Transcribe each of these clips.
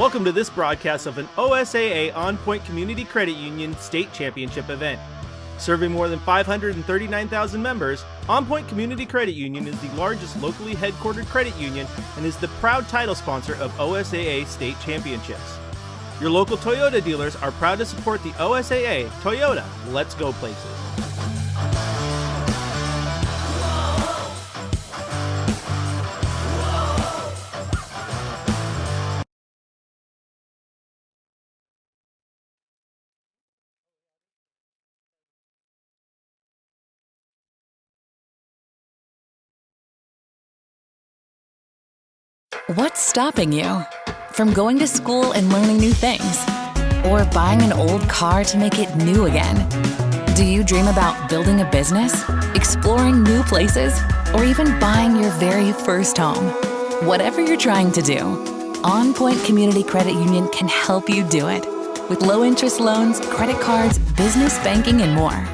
Welcome to this broadcast of an OSAA On Point Community Credit Union State Championship event. Serving more than 539,000 members, On Point Community Credit Union is the largest locally headquartered credit union and is the proud title sponsor of OSAA State Championships. Your local Toyota dealers are proud to support the OSAA. Toyota, let's go places. What's stopping you from going to school and learning new things? Or buying an old car to make it new again? Do you dream about building a business, exploring new places, or even buying your very first home? Whatever you're trying to do, On Point Community Credit Union can help you do it. With low-interest loans, credit cards, business banking, and more.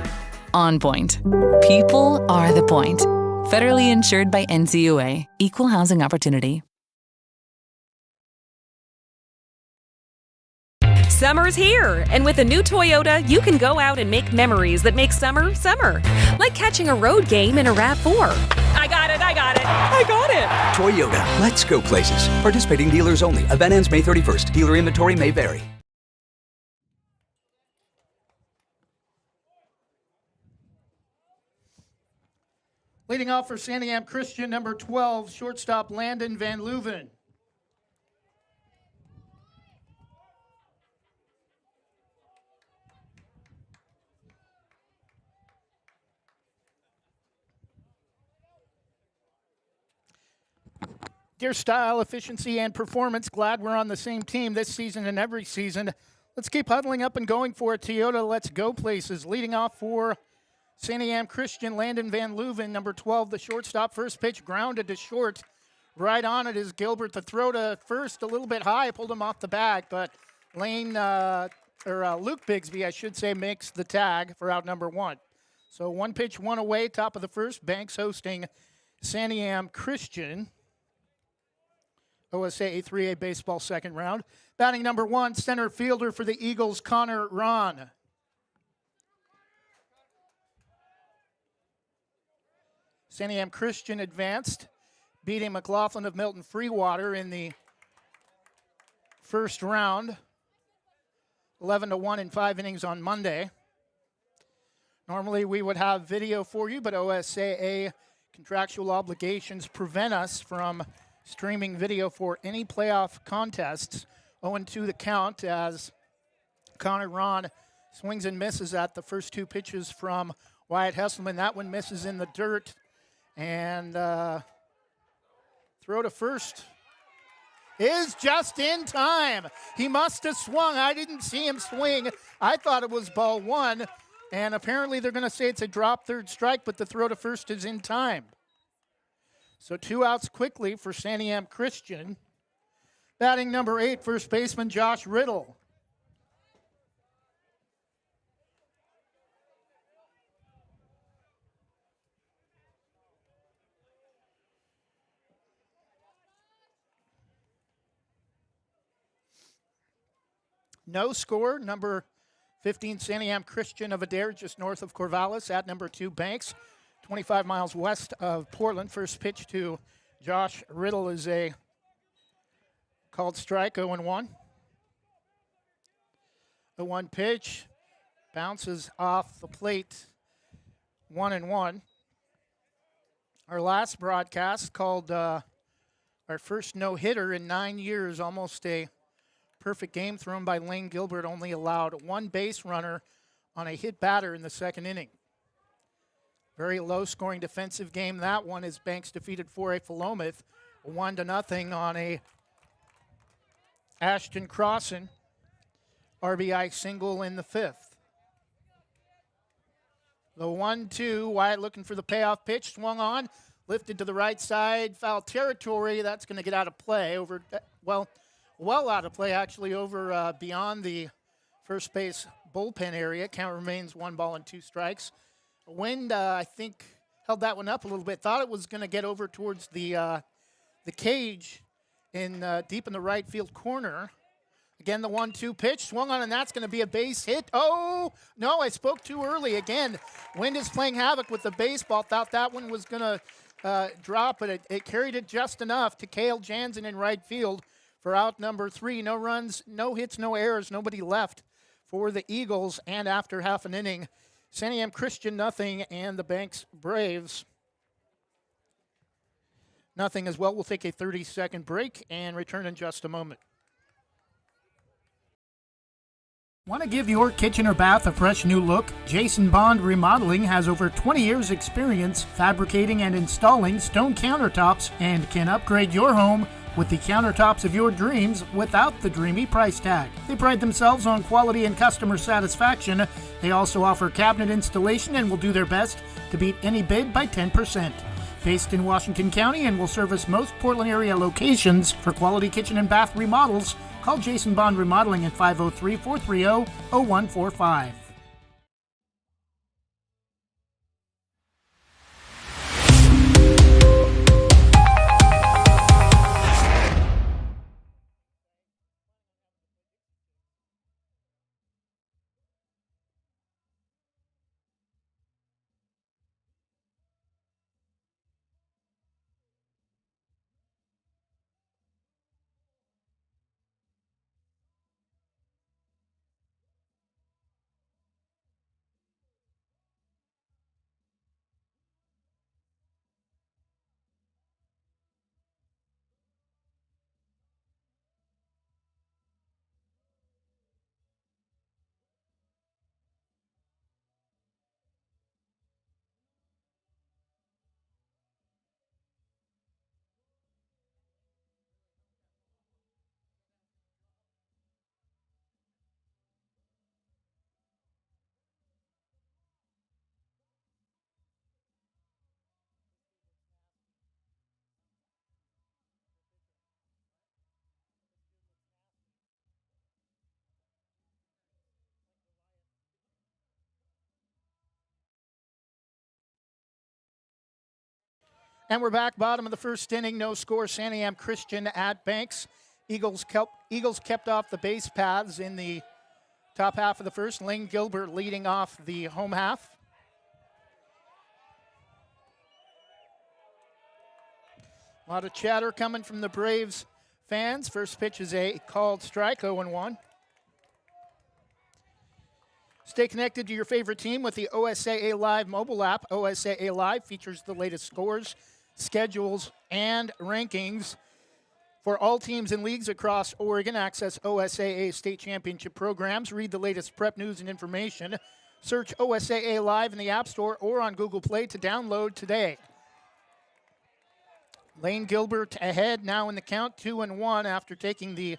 On Point. People are the point. Federally insured by NCUA. Equal housing opportunity. Summer's here, and with a new Toyota, you can go out and make memories that make summer, summer. Like catching a road game in a RAV4. I got it! Toyota, let's go places. Participating dealers only. Event ends May 31st. Dealer inventory may vary. Leading off for Santiam Christian, number 12, shortstop Landon Van Leuven. Dear style, efficiency, and performance, glad we're on the same team this season and every season. Let's keep huddling up and going for it. Toyota, let's go places. Leading off for Santiam Christian, Landon Van Leuven, number 12, the shortstop. First pitch grounded to short. Right on it is Gilbert. The throw to first a little bit high, pulled him off the bag, but Luke Bigsby, I should say, makes the tag for out number one. So one pitch, one away, top of the first. Banks hosting Santiam Christian. OSAA 3A baseball second round. Batting number one, center fielder for the Eagles, Connor Ron. Santiam Christian advanced, beating McLaughlin of Milton Freewater in the first round, 11-1 in 5 innings on Monday. Normally we would have video for you, but OSAA contractual obligations prevent us from streaming video for any playoff contests. 0-2 the count as Connor Ron swings and misses at the first two pitches from Wyatt Hesselman. That one misses in the dirt. And throw to first is just in time. He must have swung. I didn't see him swing. I thought it was ball one. And apparently they're going to say it's a drop third strike, but the throw to first is in time. So 2 outs quickly for Santiam Christian. Batting number 8, first baseman Josh Riddle. No score, number 15 Santiam Christian of Adair, just north of Corvallis. At number 2 Banks, 25 miles west of Portland. First pitch to Josh Riddle is a called strike, 0-1. The 1 pitch bounces off the plate, 1-1. Our last broadcast called our first no-hitter in 9 years, almost a perfect game thrown by Lane Gilbert, only allowed 1 base runner on a hit batter in the second inning. Very low-scoring defensive game. That one is Banks defeated 4A Philomath 1-0 on a Ashton Crossan RBI single in the 5th. The 1-2, Wyatt looking for the payoff pitch, swung on, lifted to the right side, foul territory. That's going to get out of play over, well out of play actually, over beyond the first base bullpen area. Count remains 1-2 strikes. Wind, I think, held that one up a little bit. Thought it was going to get over towards the cage in deep in the right field corner. Again, the 1-2 pitch swung on, and that's going to be a base hit. Oh, no, I spoke too early. Again, wind is playing havoc with the baseball. Thought that one was going to drop, but it carried it just enough to Cale Jansen in right field for out number 3. No runs, no hits, no errors, nobody left for the Eagles. And after half an inning, Santiam Christian nothing, and the Banks Braves nothing as well. We'll take a 30-second break and return in just a moment. Want to give your kitchen or bath a fresh new look? Jason Bond Remodeling has over 20 years experience fabricating and installing stone countertops and can upgrade your home with the countertops of your dreams without the dreamy price tag. They pride themselves on quality and customer satisfaction. They also offer cabinet installation and will do their best to beat any bid by 10%. Based in Washington County and will service most Portland area locations. For quality kitchen and bath remodels, call Jason Bond Remodeling at 503-430-0145. And we're back, bottom of the first inning, no score. Santiam Christian at Banks. Eagles kept off the base paths in the top half of the first. Lane Gilbert leading off the home half. A lot of chatter coming from the Braves fans. First pitch is a called strike, 0-1. Stay connected to your favorite team with the OSAA Live mobile app. OSAA Live features the latest scores, schedules, and rankings for all teams and leagues across Oregon. Access OSAA state championship programs. Read the latest prep news and information. Search OSAA Live in the App Store or on Google Play to download today. Lane Gilbert ahead now in the count, 2-1 after taking the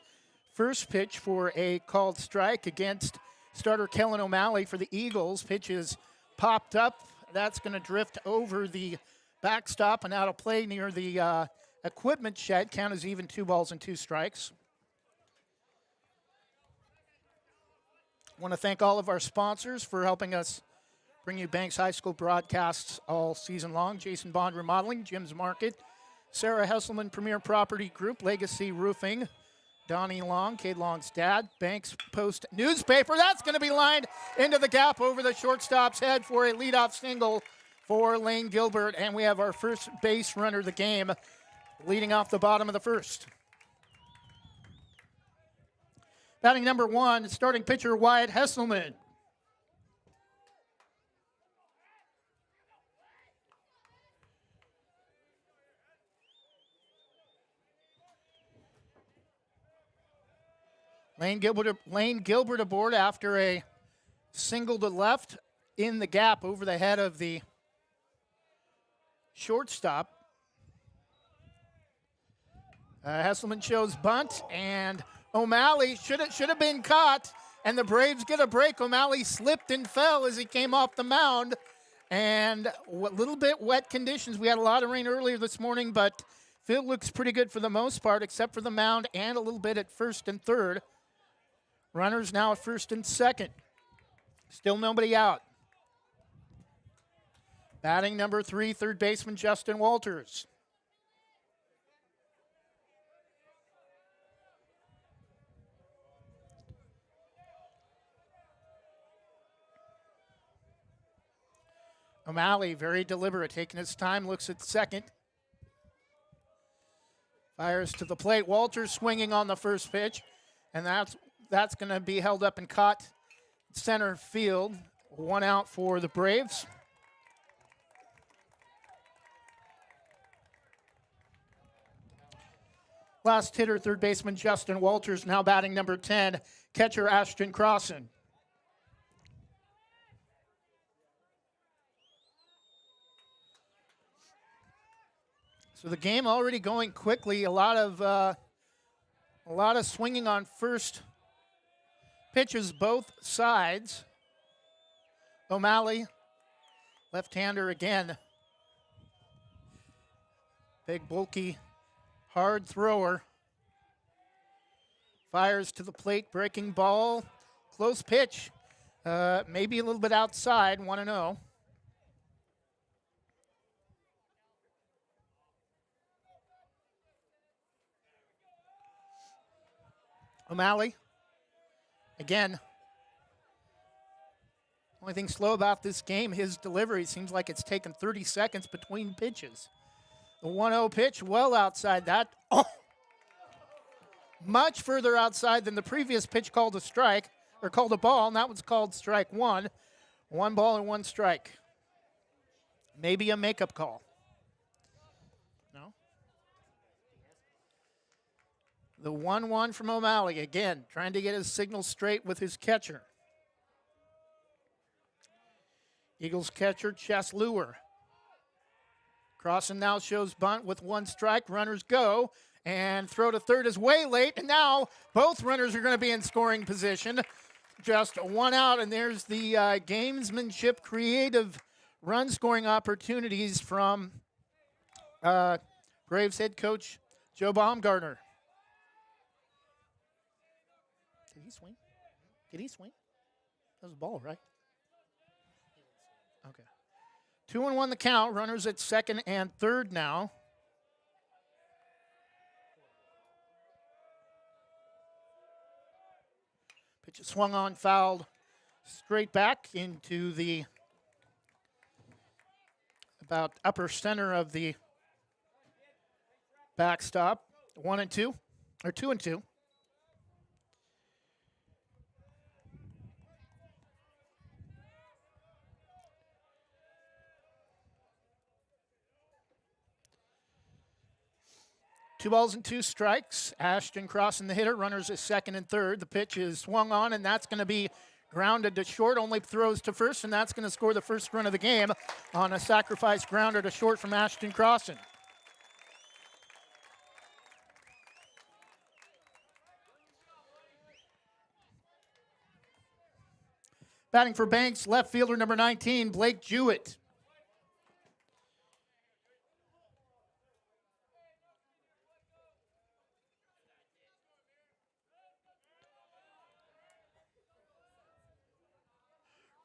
first pitch for a called strike against starter Kellen O'Malley for the Eagles. Pitch is popped up. That's going to drift over the backstop and out of play near the equipment shed. Count is even, 2-2. Want to thank all of our sponsors for helping us bring you Banks High School broadcasts all season long. Jason Bond Remodeling, Jim's Market, Sarah Hesselman Premier Property Group, Legacy Roofing, Donnie Long, Cade Long's dad, Banks Post Newspaper. That's going to be lined into the gap over the shortstop's head for a leadoff single for Lane Gilbert. And we have our first base runner of the game leading off the bottom of the first. Batting number 1, starting pitcher Wyatt Hesselman. Lane Gilbert aboard after a single to left in the gap over the head of the shortstop. Hesselman shows bunt, and O'Malley should have been caught, and the Braves get a break. O'Malley slipped and fell as he came off the mound, and a little bit wet conditions. We had a lot of rain earlier this morning, but field looks pretty good for the most part, except for the mound and a little bit at first and third. Runners now at first and second. Still nobody out. Batting number 3, third baseman Justin Walters. O'Malley, very deliberate, taking his time, looks at second. Fires to the plate. Walters swinging on the first pitch, and that's going to be held up and caught center field. 1 out for the Braves. Last hitter, third baseman Justin Walters, now batting number 10, catcher Ashton Crossan. So the game already going quickly. A lot of swinging on first pitches, both sides. O'Malley, left-hander again. Big, bulky, hard thrower. Fires to the plate, breaking ball. Close pitch. Maybe a little bit outside, 1-0. O'Malley, again. Only thing slow about this game, his delivery seems like it's taken 30 seconds between pitches. The 1-0 pitch, well outside that. Oh! Much further outside than the previous pitch called a strike, or called a ball, and that was called strike one. 1 ball and 1 strike. Maybe a makeup call. No? The 1-1 from O'Malley, again, trying to get his signal straight with his catcher. Eagles catcher, Chess Lure. Crossan now shows bunt with 1 strike. Runners go, and throw to third is way late, and now both runners are going to be in scoring position. Just 1 out, and there's the gamesmanship, creative run-scoring opportunities from Braves head coach Joe Baumgartner. Did he swing? Did he swing? That was a ball, right? Okay. 2-1 the count. Runners at second and third now. Pitch is swung on, fouled straight back into the about upper center of the backstop. 1-2, or 2-2. Two balls and 2 strikes. Ashton Crossan the hitter. Runners at second and third. The pitch is swung on, and that's going to be grounded to short. Only throws to first, and that's going to score the first run of the game on a sacrifice grounder to short from Ashton Crossan. Batting for Banks, left fielder number 19, Blake Jewett.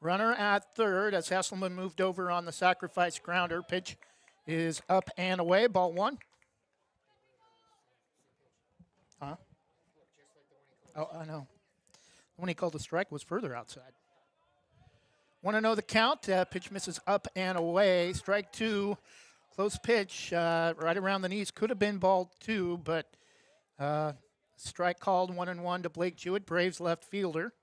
Runner at third as Hesselman moved over on the sacrifice grounder. Pitch is up and away. Ball 1. Huh? Oh, I know. The one he called a strike was further outside. 1-0 the count. Pitch misses up and away. Strike 2. Close pitch right around the knees. Could have been ball 2, but strike called. 1-1 to Blake Jewett, Braves left fielder.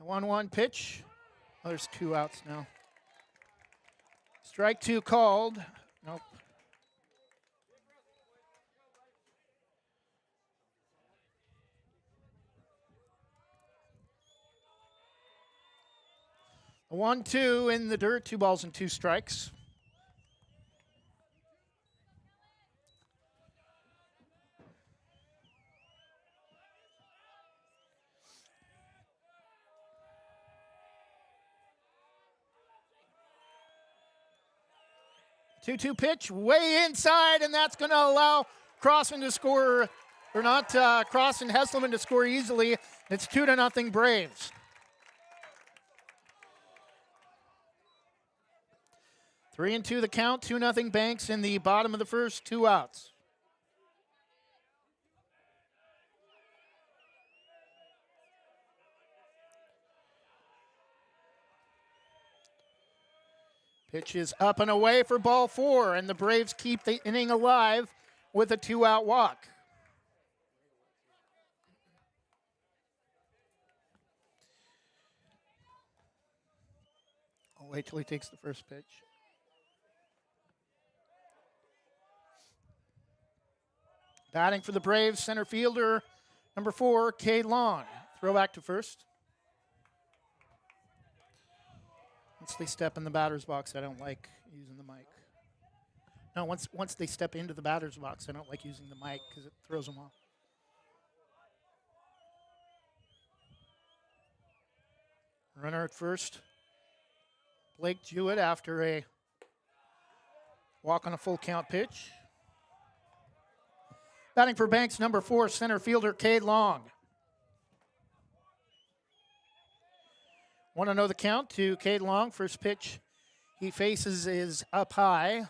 The 1-1 pitch. Oh, there's 2 outs now. Strike 2 called. Nope. A 1-2 in the dirt. 2 balls and 2 strikes. Two-two pitch way inside, and that's going to allow Crossan to score, or not Crossan, Hesselman to score easily. It's 2-0 Braves. 3-2 the count, 2-0 Banks in the bottom of the first, 2 outs. Pitch is up and away for ball 4, and the Braves keep the inning alive with a 2-out walk. I'll wait till he takes the first pitch. Batting for the Braves, center fielder, number 4, Cade Long. Throw back to first. Once they step in the batter's box, I don't like using the mic. No, once they step into the batter's box, I don't like using the mic because it throws them off. Runner at first. Blake Jewett after a walk on a full count pitch. Batting for Banks, number 4, center fielder Cade Long. Want to know the count to Cade Long. First pitch he faces is up high.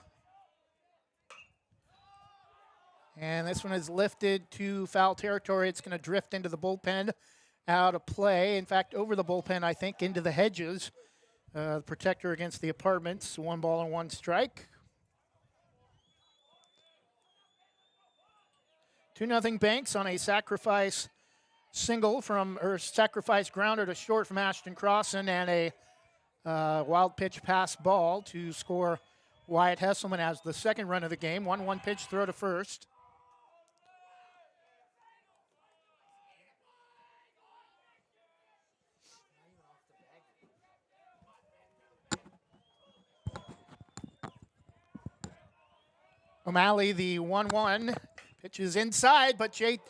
And this one is lifted to foul territory. It's going to drift into the bullpen, out of play. In fact, over the bullpen, I think, into the hedges. The protector against the apartments. 1 ball and 1 strike. 2-0 Banks on a sacrifice single sacrifice grounder to short from Ashton Crossan, and a wild pitch pass ball to score Wyatt Hesselman as the second run of the game. 1-1 pitch throw to first. O'Malley, the 1-1. Pitch is inside, but Cade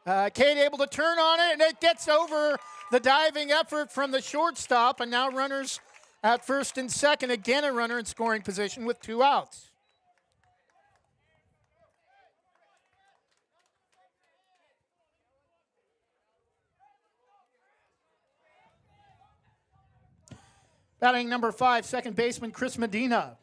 able to turn on it, and it gets over the diving effort from the shortstop, and now runners at first and second. Again, a runner in scoring position with 2 outs. Batting number 5, second baseman Chris Medina.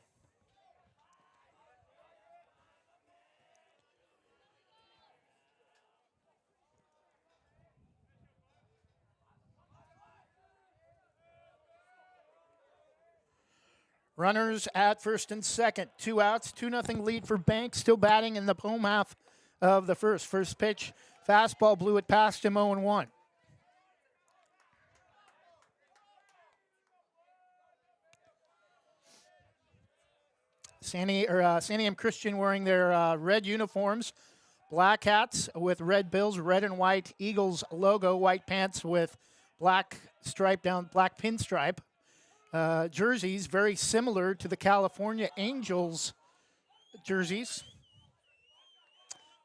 Runners at first and second. 2 outs, 2-0 lead for Banks. Still batting in the home half of the first. First pitch, fastball blew it past him, 0-1. Santiam Christian wearing their red uniforms, black hats with red bills, red and white Eagles logo, white pants with black stripe down, black pinstripe. Jerseys very similar to the California Angels jerseys.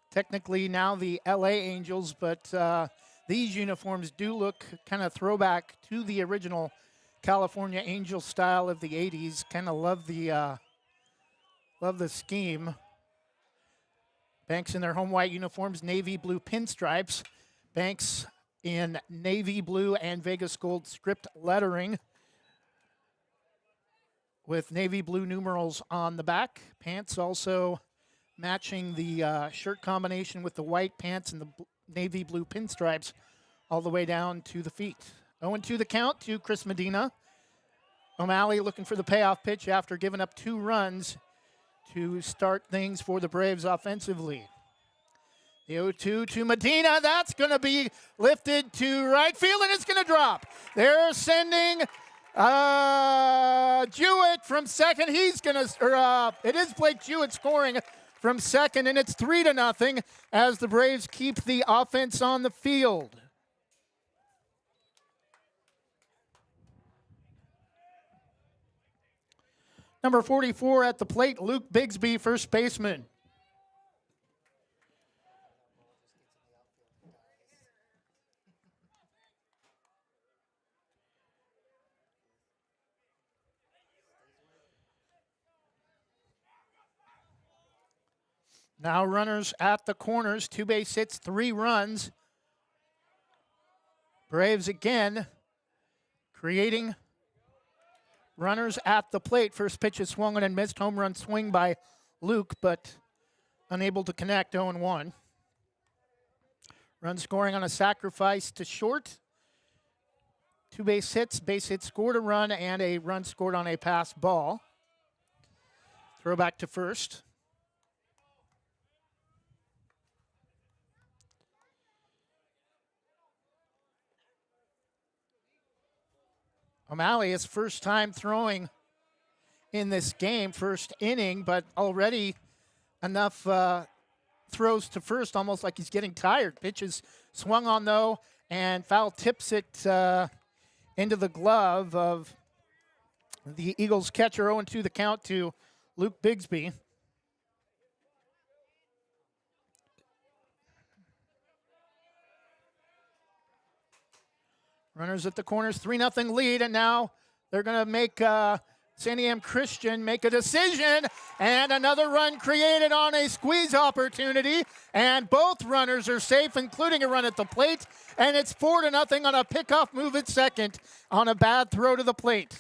Technically now the LA Angels, but these uniforms do look kind of throwback to the original California Angel style of the 80s. Kind of love the scheme. Banks in their home white uniforms, navy blue pinstripes. Banks in navy blue and Vegas gold script lettering, with navy blue numerals on the back. Pants also matching the shirt combination with the white pants and the navy blue pinstripes all the way down to the feet. 0-2 the count to Chris Medina. O'Malley looking for the payoff pitch after giving up 2 runs to start things for the Braves offensively. The 0-2 to Medina. That's going to be lifted to right field, and it's going to drop. They're sending Jewett from second. It is Blake Jewett scoring from second, and it's 3-0 as the Braves keep the offense on the field. Number 44 at the plate, Luke Bigsby, first baseman. Now runners at the corners, 2 base hits, 3 runs. Braves again creating runners at the plate. First pitch is swung and missed. Home run swing by Luke, but unable to connect. 0-1. Run scoring on a sacrifice to short. 2 base hits scored a run, and a run scored on a pass ball. Throw back to first. O'Malley, his first time throwing in this game, first inning, but already enough throws to first, almost like he's getting tired. Pitch is swung on, though, and foul tips it into the glove of the Eagles catcher. 0-2 the count to Luke Bigsby. Runners at the corners, 3-0 lead, and now they're going to make Santiam Christian make a decision, and another run created on a squeeze opportunity, and both runners are safe, including a run at the plate, and it's 4-0 on a pickoff move at second on a bad throw to the plate.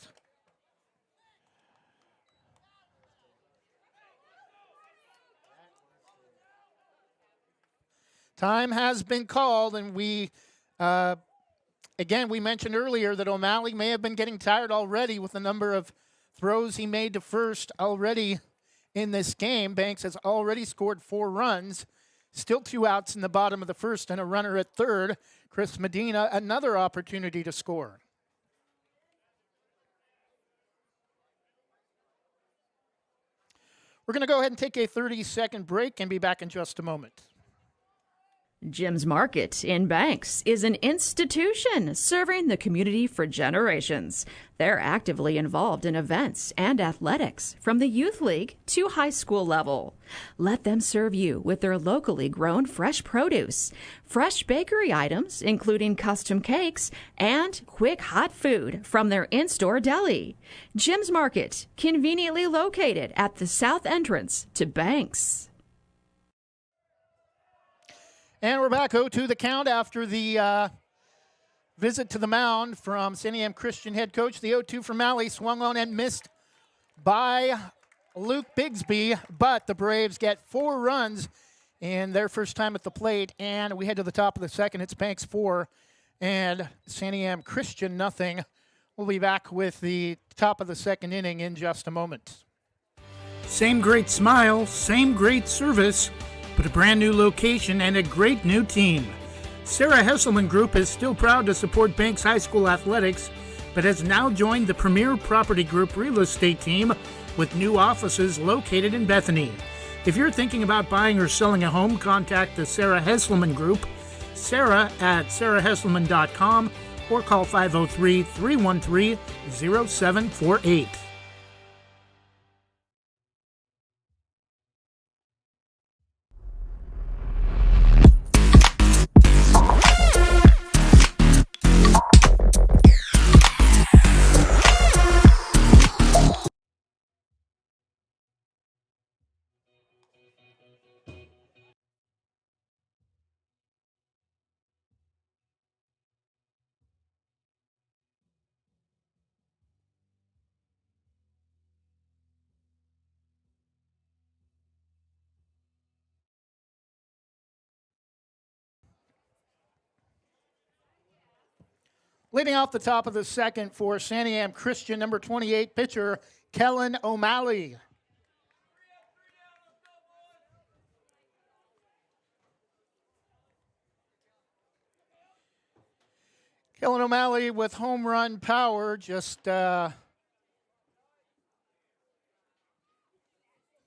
Time has been called, and we mentioned earlier that O'Malley may have been getting tired already with the number of throws he made to first already in this game. Banks has already scored 4 runs. Still 2 outs in the bottom of the first and a runner at third. Chris Medina, another opportunity to score. We're going to go ahead and take a 30-second break and be back in just a moment. Jim's Market in Banks is an institution serving the community for generations. They're actively involved in events and athletics from the youth league to high school level. Let them serve you with their locally grown fresh produce, fresh bakery items, including custom cakes, and quick hot food from their in-store deli. Jim's Market, conveniently located at the south entrance to Banks. And we're back 0-2 the count after the visit to the mound from Santiam Christian head coach. The 0-2 from Malley swung on and missed by Luke Bigsby, but the Braves get 4 runs in their first time at the plate, and we head to the top of the second. It's Banks 4 and Santiam Christian nothing. We'll be back with the top of the second inning in just a moment. Same great smile, same great service, but a brand new location and a great new team. Sarah Hesselman Group is still proud to support Banks High School athletics, but has now joined the Premier Property Group real estate team with new offices located in Bethany. If you're thinking about buying or selling a home, contact the Sarah Hesselman Group, Sarah at sarahhesselman.com, or call 503-313-0748. Leading off the top of the second for Santiam Christian, number 28 pitcher, Kellen O'Malley. Kellen O'Malley with home run power, just by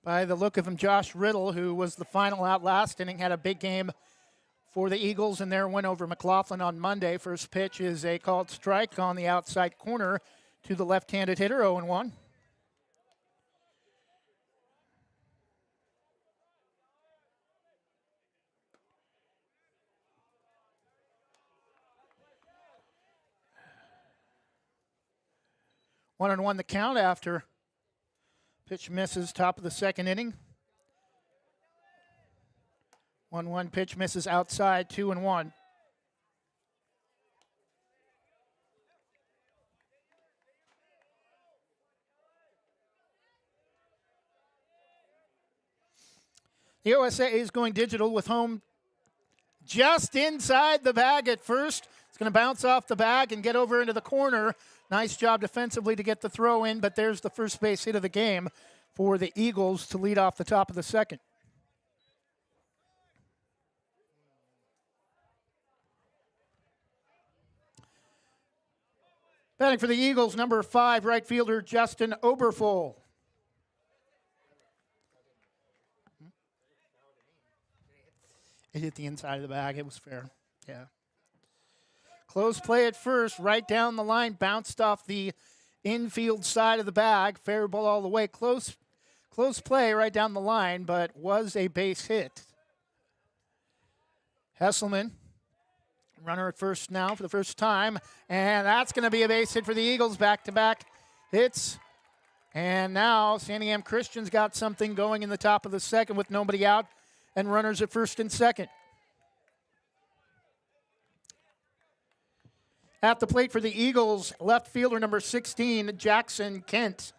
the look of him, Josh Riddle, who was the final out last inning, had a big game for the Eagles in their win over McLaughlin on Monday. First pitch is a called strike on the outside corner to the left-handed hitter, 0-1. One and one the count after pitch misses, top of the second inning. 1-1 pitch misses outside, 2-1. The OSA is going digital with home just inside the bag at first. It's going to bounce off the bag and get over into the corner. Nice job defensively to get the throw in, but there's the first base hit of the game for the Eagles to lead off the top of the second. Batting for the Eagles, number 5, right fielder Justin Oberfohl. It hit the inside of the bag. It was fair. Yeah. Close play at first, right down the line, bounced off the infield side of the bag. Fair ball all the way. Close play right down the line, but was a base hit. Hesselman, runner at first now for the first time, and that's going to be a base hit for the Eagles. Back-to-back hits. And now Santiam Christian's got something going in the top of the second with nobody out and runners at first and second. At the plate for the Eagles, left fielder number 16, Jackson Kent.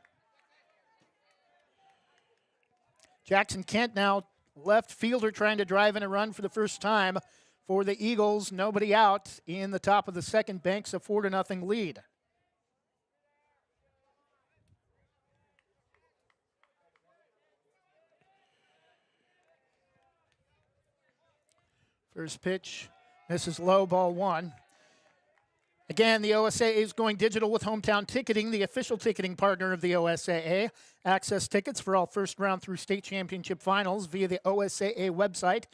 Jackson Kent now left fielder trying to drive in a run for the first time for the Eagles. Nobody out in the top of the second. Banks a 4-0 lead. First pitch, misses low, ball 1. Again, the OSAA is going digital with Hometown Ticketing, the official ticketing partner of the OSAA. Access tickets for all first round through state championship finals via the OSAA website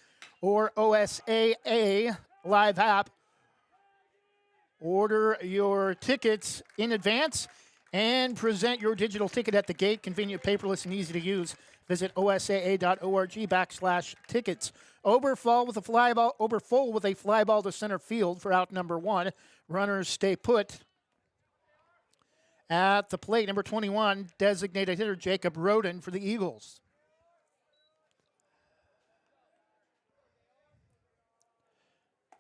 or OSAA live app. Order your tickets in advance and present your digital ticket at the gate. Convenient, paperless, and easy to use. Visit osaa.org/tickets. Oberfohl with a fly ball to center field for out number 1. Runners stay put. At the plate, number 21, designated hitter Jacob Roden for the Eagles.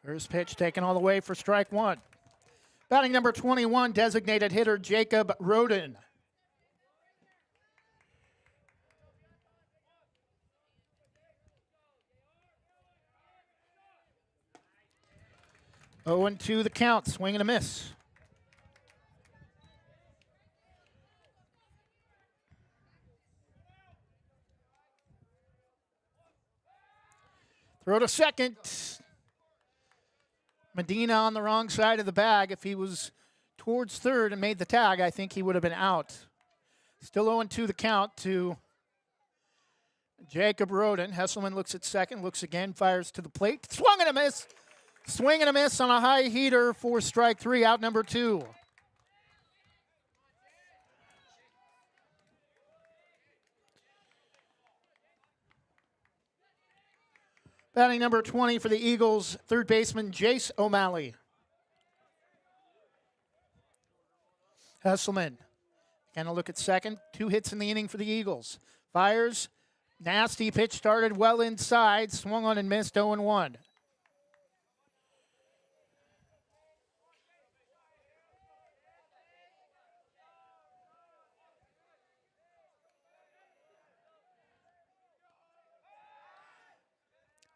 First pitch taken all the way for strike 1. Batting number 21, designated hitter Jacob Roden. Oh, and 2 the count, swing and a miss. Throw to second. Medina on the wrong side of the bag. If he was towards third and made the tag, I think he would have been out. Still 0-2 the count to Jacob Roden. Hesselman looks at second, looks again, fires to the plate. Swung and a miss. Swing and a miss on a high heater for strike 3, out number 2. Batting number 20 for the Eagles, third baseman Jace O'Malley. Hesselman, again a look at second. 2 hits in the inning for the Eagles. Fires, nasty pitch started well inside, swung on and missed, 0-1.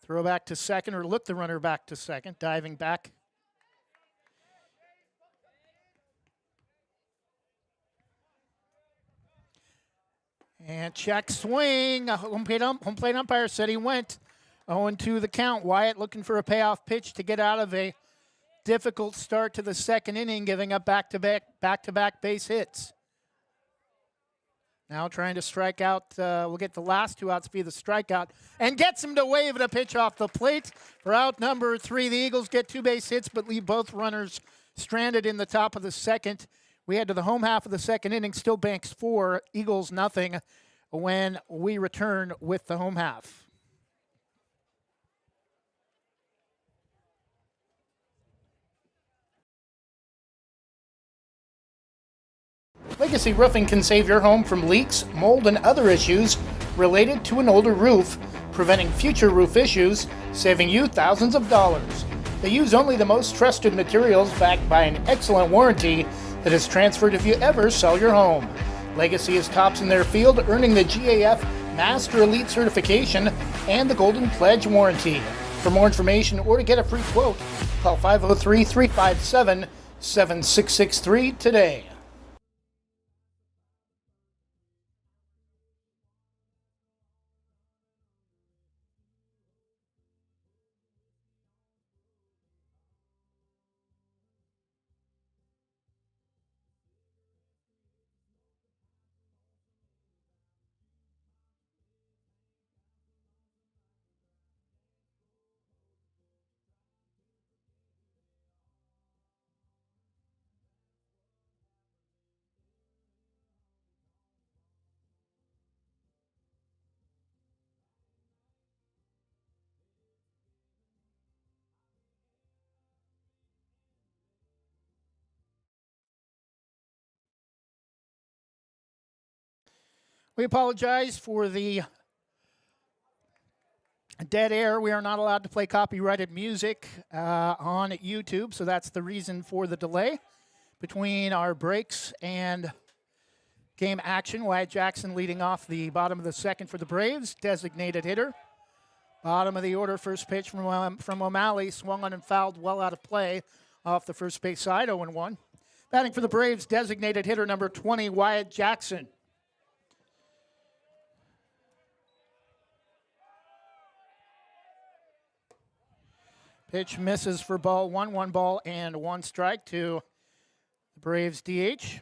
Throw back to second, or look the runner back to second, diving back. And check swing. Home plate umpire said he went. 0-2 the count. Wyatt looking for a payoff pitch to get out of a difficult start to the second inning, giving up back-to-back base hits. Now trying to strike out. We'll get the last 2 outs via the strikeout. And gets him to wave at a pitch off the plate. For out number 3, the Eagles get 2 base hits but leave both runners stranded in the top of the second. We head to the home half of the second inning. Still Banks 4, Eagles nothing when we return with the home half. Legacy Roofing can save your home from leaks, mold, and other issues related to an older roof, preventing future roof issues, saving you thousands of dollars. They use only the most trusted materials backed by an excellent warranty that is transferred if you ever sell your home. Legacy is tops in their field, earning the GAF Master Elite certification and the Golden Pledge warranty. For more information or to get a free quote, call 503-357-7663 today. 7663 today. We apologize for the dead air. We are not allowed to play copyrighted music on YouTube, so that's the reason for the delay between our breaks and game action. Wyatt Jackson leading off the bottom of the second for the Braves, designated hitter. Bottom of the order, first pitch from O'Malley, swung on and fouled well out of play off the first base side, 0-1. Batting for the Braves, designated hitter number 20, Wyatt Jackson. Pitch misses for ball one, 1 ball and 1 strike to the Braves DH.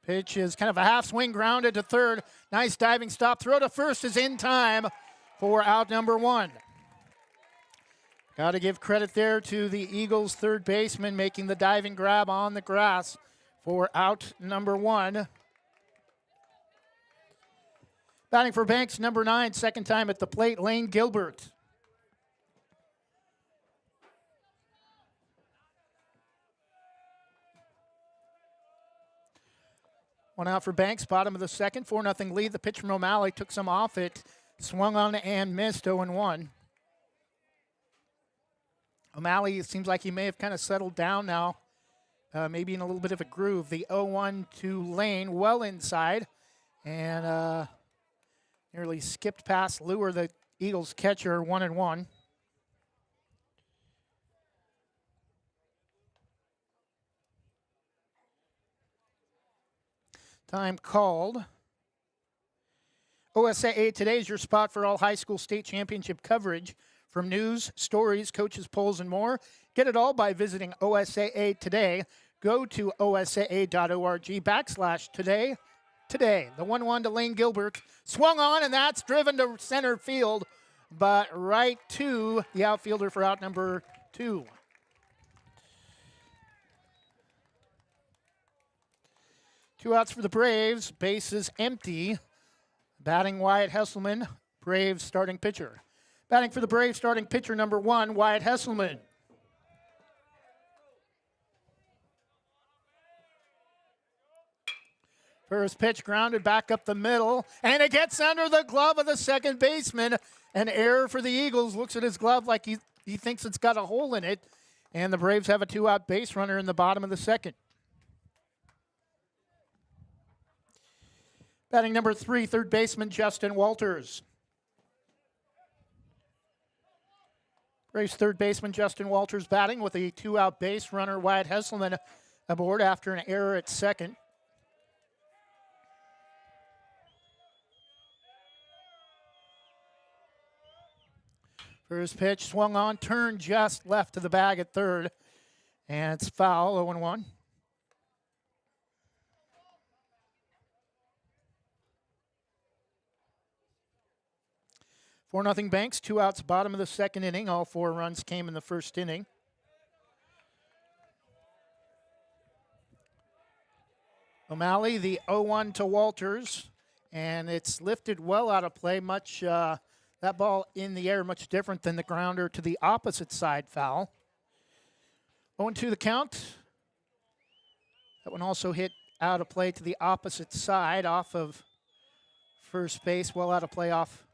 Pitch is kind of a half swing, grounded to third. Nice diving stop. Throw to first is in time for out number 1. Got to give credit there to the Eagles' third baseman making the diving grab on the grass for out number 1. Batting for Banks, number 9, second time at the plate, Lane Gilbert. One out for Banks, bottom of the second, 4-0 lead. The pitch from O'Malley took some off it, swung on and missed, 0-1. O'Malley, it seems like he may have kind of settled down now, maybe in a little bit of a groove. The 0-1 to Lane, well inside, and nearly skipped past Lure, the Eagles catcher, 1-1. Time called. OSAA Today is your spot for all high school state championship coverage from news, stories, coaches, polls, and more. Get it all by visiting OSAA Today. Go to osaa.org/today. Today, the 1-1 to Lane Gilbert. Swung on, and that's driven to center field, but right to the outfielder for out number 2. Two outs for the Braves. Bases empty. Batting Wyatt Hesselman, Braves starting pitcher. Batting for the Braves starting pitcher number 1, Wyatt Hesselman. First pitch grounded back up the middle, and it gets under the glove of the second baseman. An error for the Eagles. Looks at his glove like he thinks it's got a hole in it, and the Braves have a 2-out base runner in the bottom of the second. Batting number 3, third baseman Justin Walters. Braves third baseman Justin Walters batting with a 2-out base runner, Wyatt Hesselman, aboard after an error at second. First pitch swung on, turned just left to the bag at third, and it's foul, 0-1. 4-0 Banks, 2 outs, bottom of the second inning. All 4 runs came in the first inning. O'Malley, the 0-1 to Walters, and it's lifted well out of play. That ball in the air, much different than the grounder to the opposite side foul. 0-2 the count. That one also hit out of play to the opposite side, off of first base, well out of play off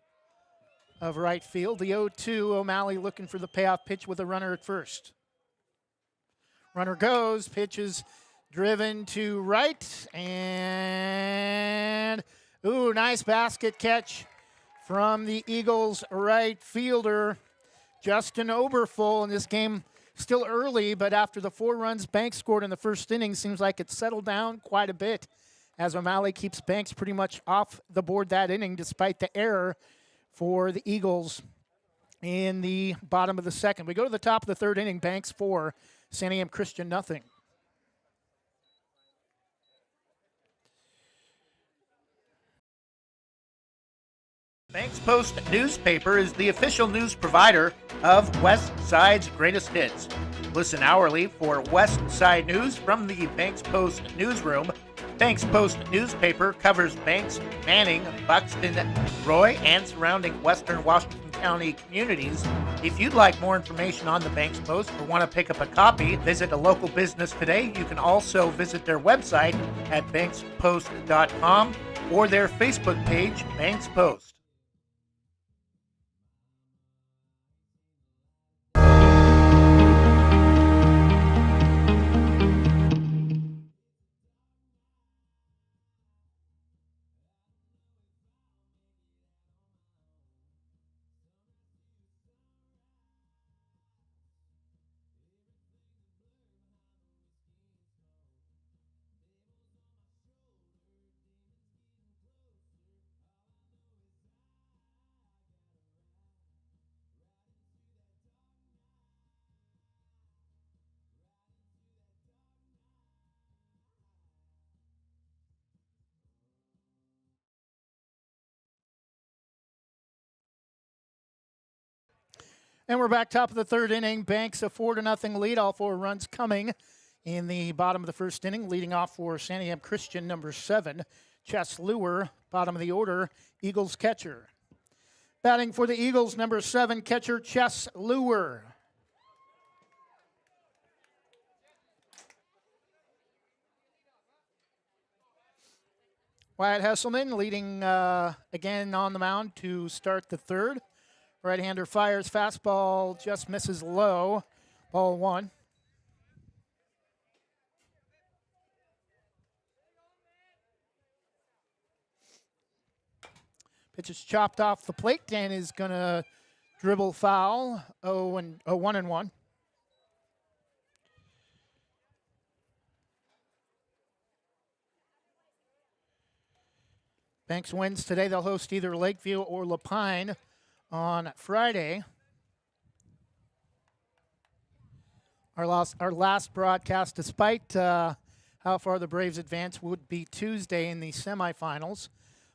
of right field. The 0-2, O'Malley looking for the payoff pitch with a runner at first. Runner goes, pitch is driven to right, and nice basket catch from the Eagles right fielder, Justin Oberfull. In this game, still early, but after the 4 runs Banks scored in the first inning, seems like it's settled down quite a bit as O'Malley keeps Banks pretty much off the board that inning despite the error for the Eagles in the bottom of the second. We go to the top of the third inning. Banks 4, Santiam Christian 0. Banks Post newspaper is the official news provider of West Side's greatest hits. Listen hourly for West Side news from the Banks Post newsroom. Banks Post newspaper covers Banks, Manning, Buxton, Roy, and surrounding western Washington County communities. If you'd like more information on the Banks Post or want to pick up a copy, visit a local business today. You can also visit their website at bankspost.com or their Facebook page, Banks Post. And we're back top of the third inning. Banks a 4-0 lead. All 4 runs coming in the bottom of the first inning. Leading off for Santiam Christian, number 7, Chess Lure. Bottom of the order, Eagles catcher. Batting for the Eagles, number 7, catcher Chess Lure. Wyatt Hesselman leading again on the mound to start the third. Right-hander fires, fastball just misses low. Ball 1. Pitch is chopped off the plate and is going to dribble foul. 1-1. Banks wins today. They'll host either Lakeview or Lapine on Friday. Our last broadcast, despite how far the Braves advance, would be Tuesday in the semifinals.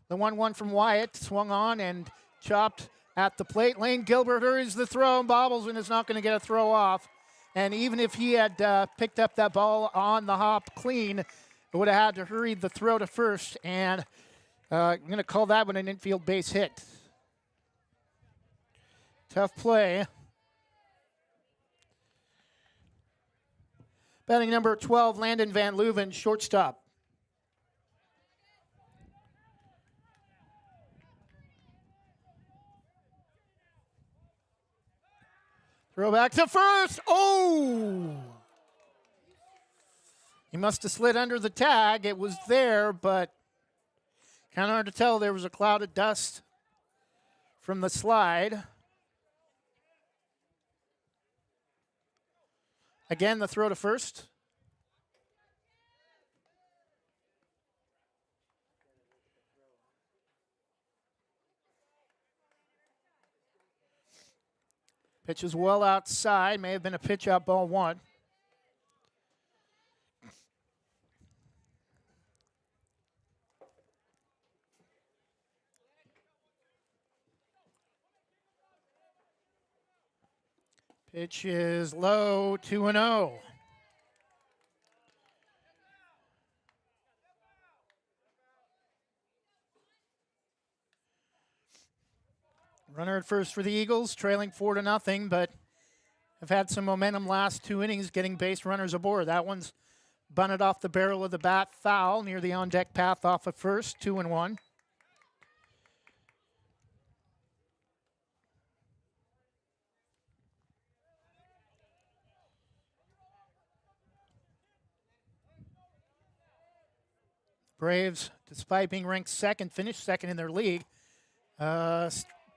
The 1-1 from Wyatt swung on and chopped at the plate. Lane Gilbert hurries the throw and bobbles and is not going to get a throw off. And even if he had picked up that ball on the hop clean, it would have had to hurry the throw to first. And I'm going to call that one an infield base hit. Tough play. Batting number 12, Landon Van Leuven, shortstop. Throw back to first. Oh! He must have slid under the tag. It was there, but kind of hard to tell. There was a cloud of dust from the slide. Again, the throw to first. Pitch is well outside. May have been a pitch out, ball 1. Pitch is low, 2-0. Runner at first for the Eagles, trailing 4-0, but have had some momentum last 2 innings, getting base runners aboard. That one's bunted off the barrel of the bat, foul near the on-deck path off at first, 2-1. Braves, despite being ranked second, finished second in their league.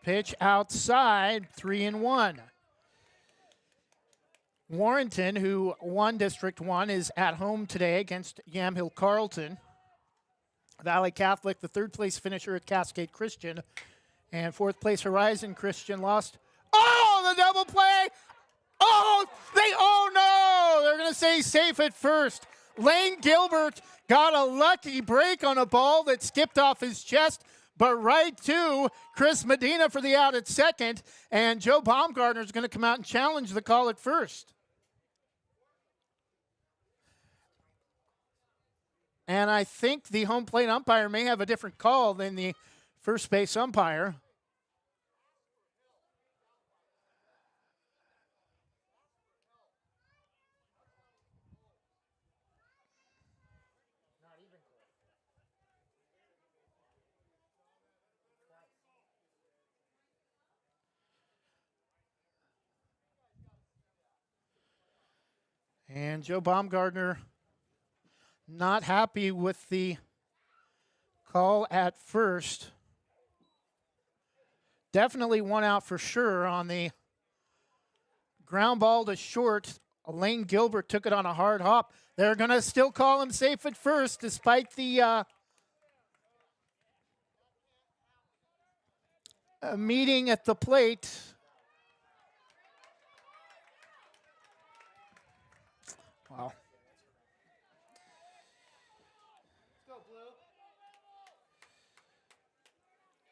Pitch outside, 3-1. Warrenton, who won District 1, is at home today against Yamhill Carlton. Valley Catholic, the third place finisher at Cascade Christian. And fourth place Horizon Christian lost. Oh, the double play! Oh no! They're going to say safe at first. Lane Gilbert got a lucky break on a ball that skipped off his chest, but right to Chris Medina for the out at second, and Joe Baumgartner is going to come out and challenge the call at first. And I think the home plate umpire may have a different call than the first base umpire. And Joe Baumgartner not happy with the call at first. Definitely one out for sure on the ground ball to short. Elaine Gilbert took it on a hard hop. They're going to still call him safe at first despite the meeting at the plate. Wow.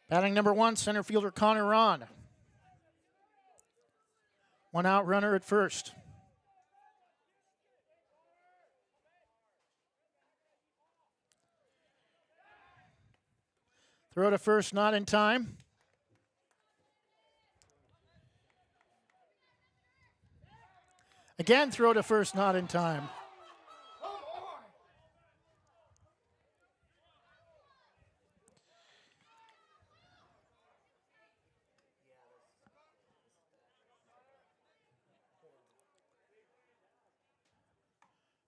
Batting number 1, center fielder Connor Ron. One out runner at first. Throw to first, not in time. Again, throw to first, not in time.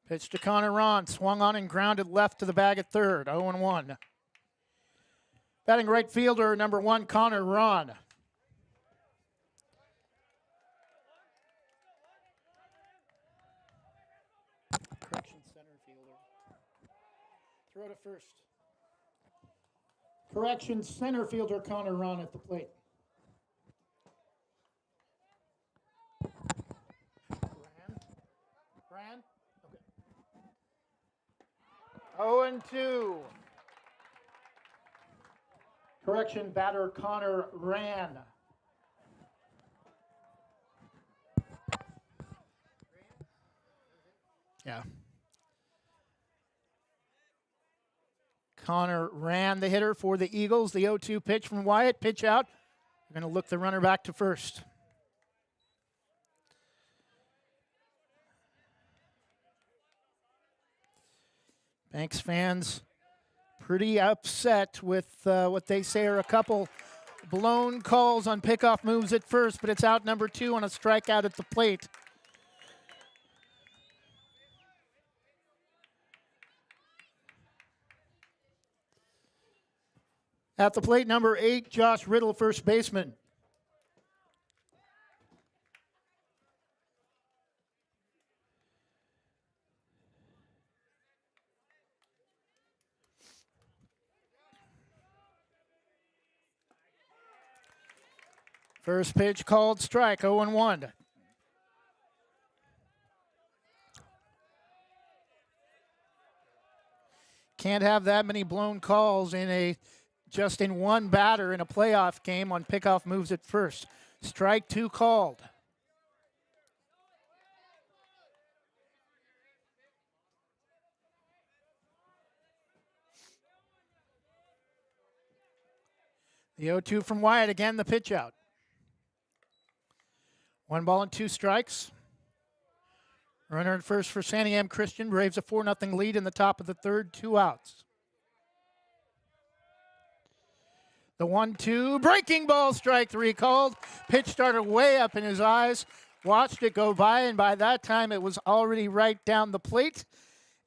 Pitch to Connor Ron, swung on and grounded left to the bag at third, 0-1. Batting right fielder, number 1, Connor Ron. Correction, center fielder. Throw to first. Correction, center fielder Connor Ron at the plate. Brand? Okay. 0-2. Correction, batter Connor Ran. Yeah. Connor Ran, the hitter for the Eagles. The 0-2 pitch from Wyatt. Pitch out. We're going to look the runner back to first. Banks fans pretty upset with what they say are a couple blown calls on pickoff moves at first, but it's out number 2 on a strikeout at the plate. At the plate, number 8, Josh Riddle, first baseman. First pitch called strike, 0-1. Can't have that many blown calls in just in one batter in a playoff game on pickoff moves at first. Strike 2 called. The 0-2 from Wyatt, again the pitch out. 1 ball and 2 strikes. Runner at first for Santiam Christian. Braves a 4-0 lead in the top of the third, 2 outs. The 1-2, breaking ball, strike 3 called. Pitch started way up in his eyes. Watched it go by, and by that time it was already right down the plate.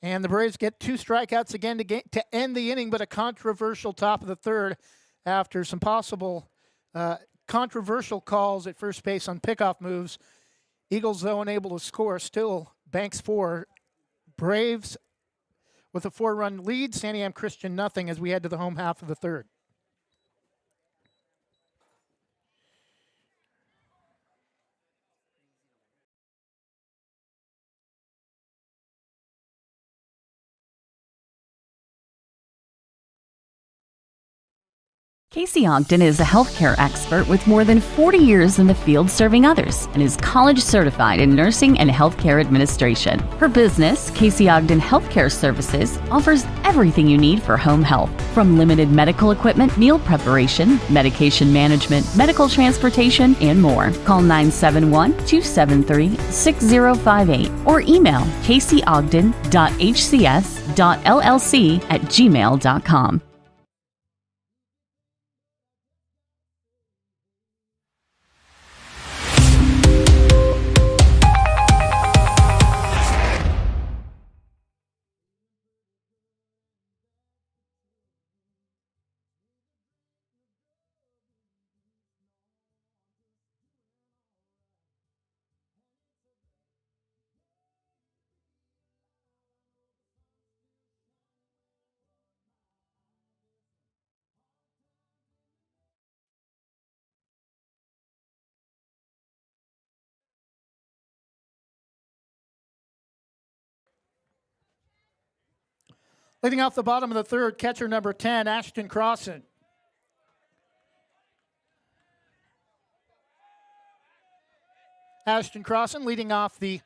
And the Braves get 2 strikeouts again to end the inning, but a controversial top of the third after some possible controversial calls at first base on pickoff moves. Eagles, though, unable to score. Still, Banks 4. Braves with a 4-run lead. Santiam Christian nothing as we head to the home half of the third. Casey Ogden is a healthcare expert with more than 40 years in the field serving others and is college certified in nursing and healthcare administration. Her business, Casey Ogden Healthcare Services, offers everything you need for home health, from limited medical equipment, meal preparation, medication management, medical transportation, and more. Call 971-273-6058 or email caseyogden.hcs.llc@gmail.com. Leading off the bottom of the third, catcher number 10, Ashton Crossan. Ashton Crossan leading off the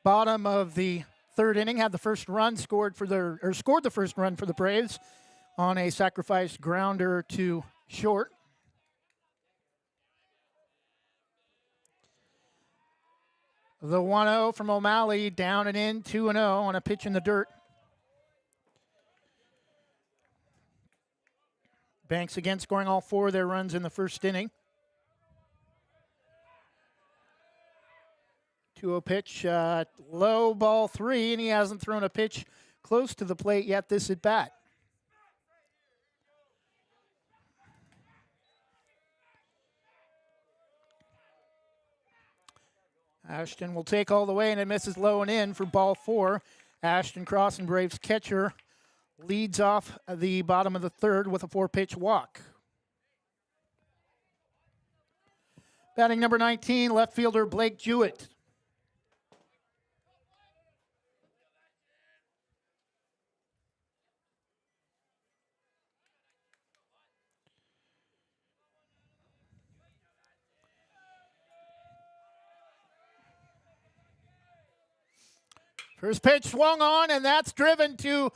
bottom of the third inning, had the first run scored the first run for the Braves on a sacrifice grounder to short. The 1-0 from O'Malley, down and in, 2-0 on a pitch in the dirt. Banks again scoring all 4 of their runs in the first inning. 2-0 pitch, low ball 3, and he hasn't thrown a pitch close to the plate yet this at bat. Ashton will take all the way, and it misses low and in for ball 4. Ashton Crossan, Braves catcher, leads off the bottom of the third with a 4-pitch walk. Batting number 19, left fielder Blake Jewett. First pitch swung on, and that's driven to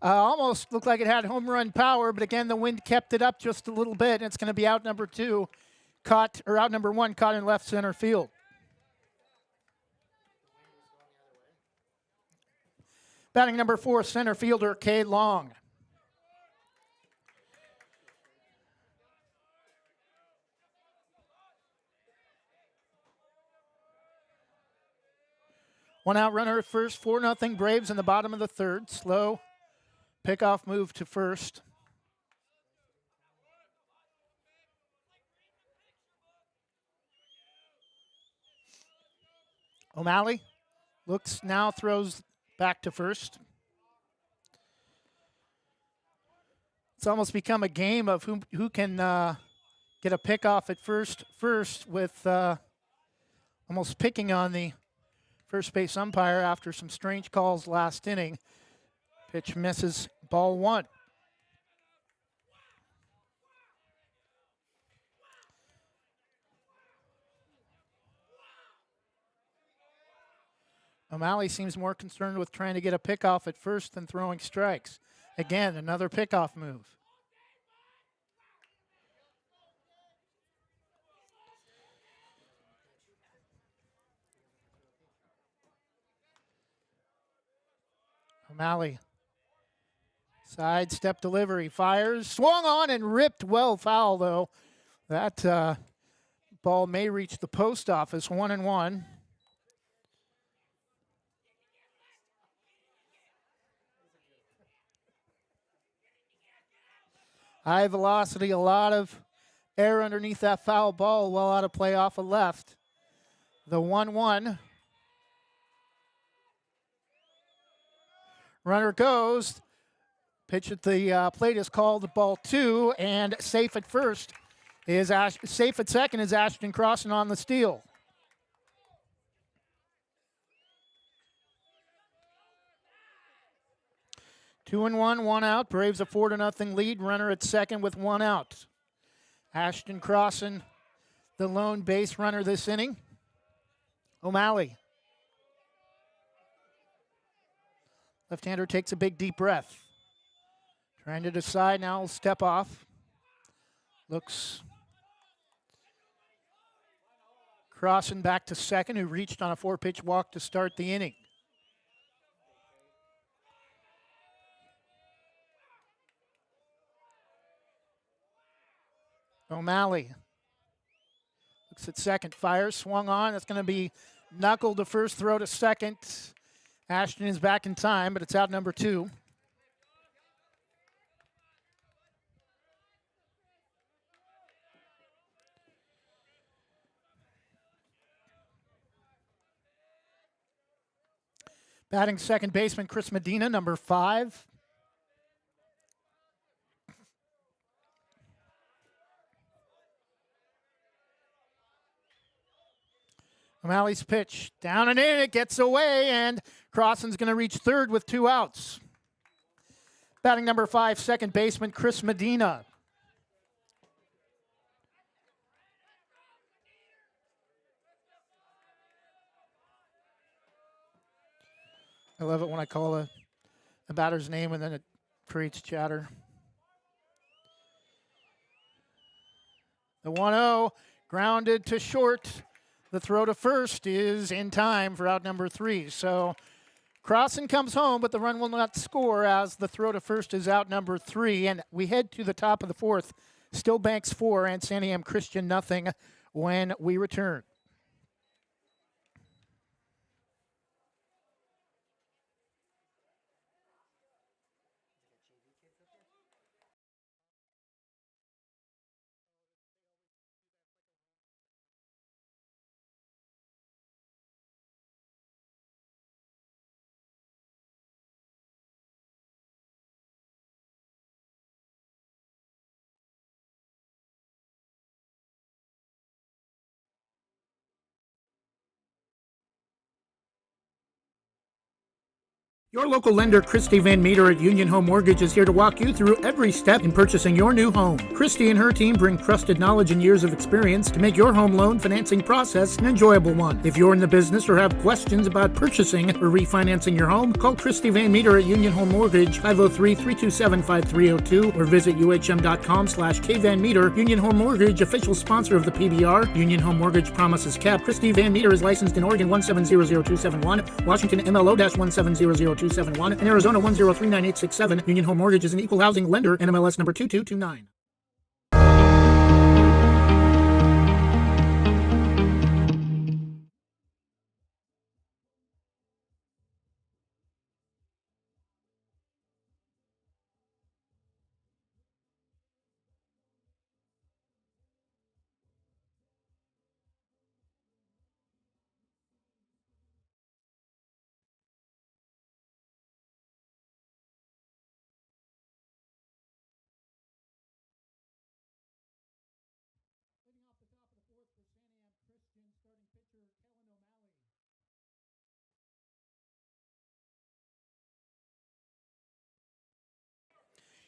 almost looked like it had home run power, but again, the wind kept it up just a little bit, and it's going to be out number 1, caught in left center field. Batting number 4, center fielder Kay Long. One out runner at first, 4-0 Braves in the bottom of the third. Slow pickoff move to first. O'Malley looks now, throws back to first. It's almost become a game of who can get a pickoff at first with almost picking on the first base umpire after some strange calls last inning. Pitch misses, ball 1. O'Malley seems more concerned with trying to get a pickoff at first than throwing strikes. Again, another pickoff move. O'Malley, sidestep delivery, fires, swung on and ripped well foul though. That ball may reach the post office, 1-1. High velocity, a lot of air underneath that foul ball, well out of play off of left. The 1-1. Runner goes. Pitch at the plate is called ball 2, and safe at first is safe at second is Ashton Crossan on the steal. Two and one out. Braves a 4-0 lead. Runner at second with 1 out. Ashton Crossan, the lone base runner this inning. O'Malley. Left-hander takes a big deep breath. Trying to decide now, he'll step off. Looks. Crossan back to second, who reached on a 4-pitch walk to start the inning. O'Malley looks at second, fires, swung on. It's going to be knuckle to first, throw to second. Ashton is back in time, but it's out number 2. Batting second baseman Chris Medina, number 5. O'Malley's pitch down and in. It gets away, and Crossan's going to reach third with 2 outs. Batting number 5, second baseman Chris Medina. I love it when I call a batter's name and then it creates chatter. The 1-0 grounded to short. The throw to first is in time for out number 3. So Crossan comes home, but the run will not score as the throw to first is out number 3. And we head to the top of the 4th. Still Banks 4 and Santiam Christian nothing when we return. Your local lender, Christy Van Meter at Union Home Mortgage, is here to walk you through every step in purchasing your new home. Christy and her team bring trusted knowledge and years of experience to make your home loan financing process an enjoyable one. If you're in the business or have questions about purchasing or refinancing your home, call Christy Van Meter at Union Home Mortgage, 503-327-5302, or visit uhm.com/kvanmeter. Union Home Mortgage, official sponsor of the PBR. Union Home Mortgage promises cap. Christy Van Meter is licensed in Oregon 1700271, Washington MLO-1700271, and Arizona 1039867. Union Home Mortgage is an equal housing lender, NMLS number 2229.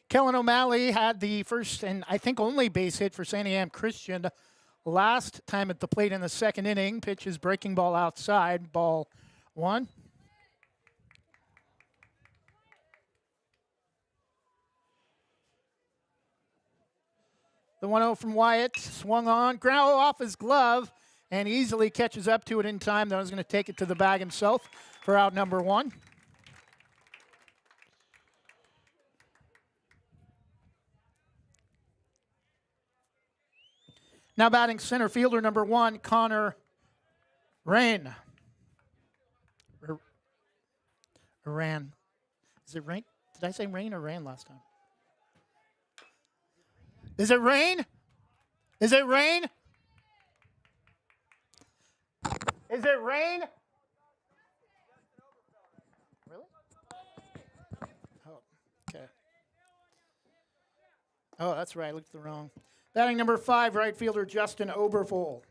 Kellen O'Malley had the first and I think only base hit for Santiam Christian last time at the plate in the second inning. Pitch is breaking ball outside, ball 1. The 1-0 from Wyatt, swung on, ground off his glove, and easily catches up to it in time. That was going to take it to the bag himself for out number 1. Now batting center fielder number 1, Connor Rain. Ran. Is it Rain? Did I say Rain or Ran last time? Is it Rain? Is it Rain? Is it Rain? Really? Oh, okay. Oh, that's right. I looked at the wrong. Batting number 5, right fielder Justin Obervol.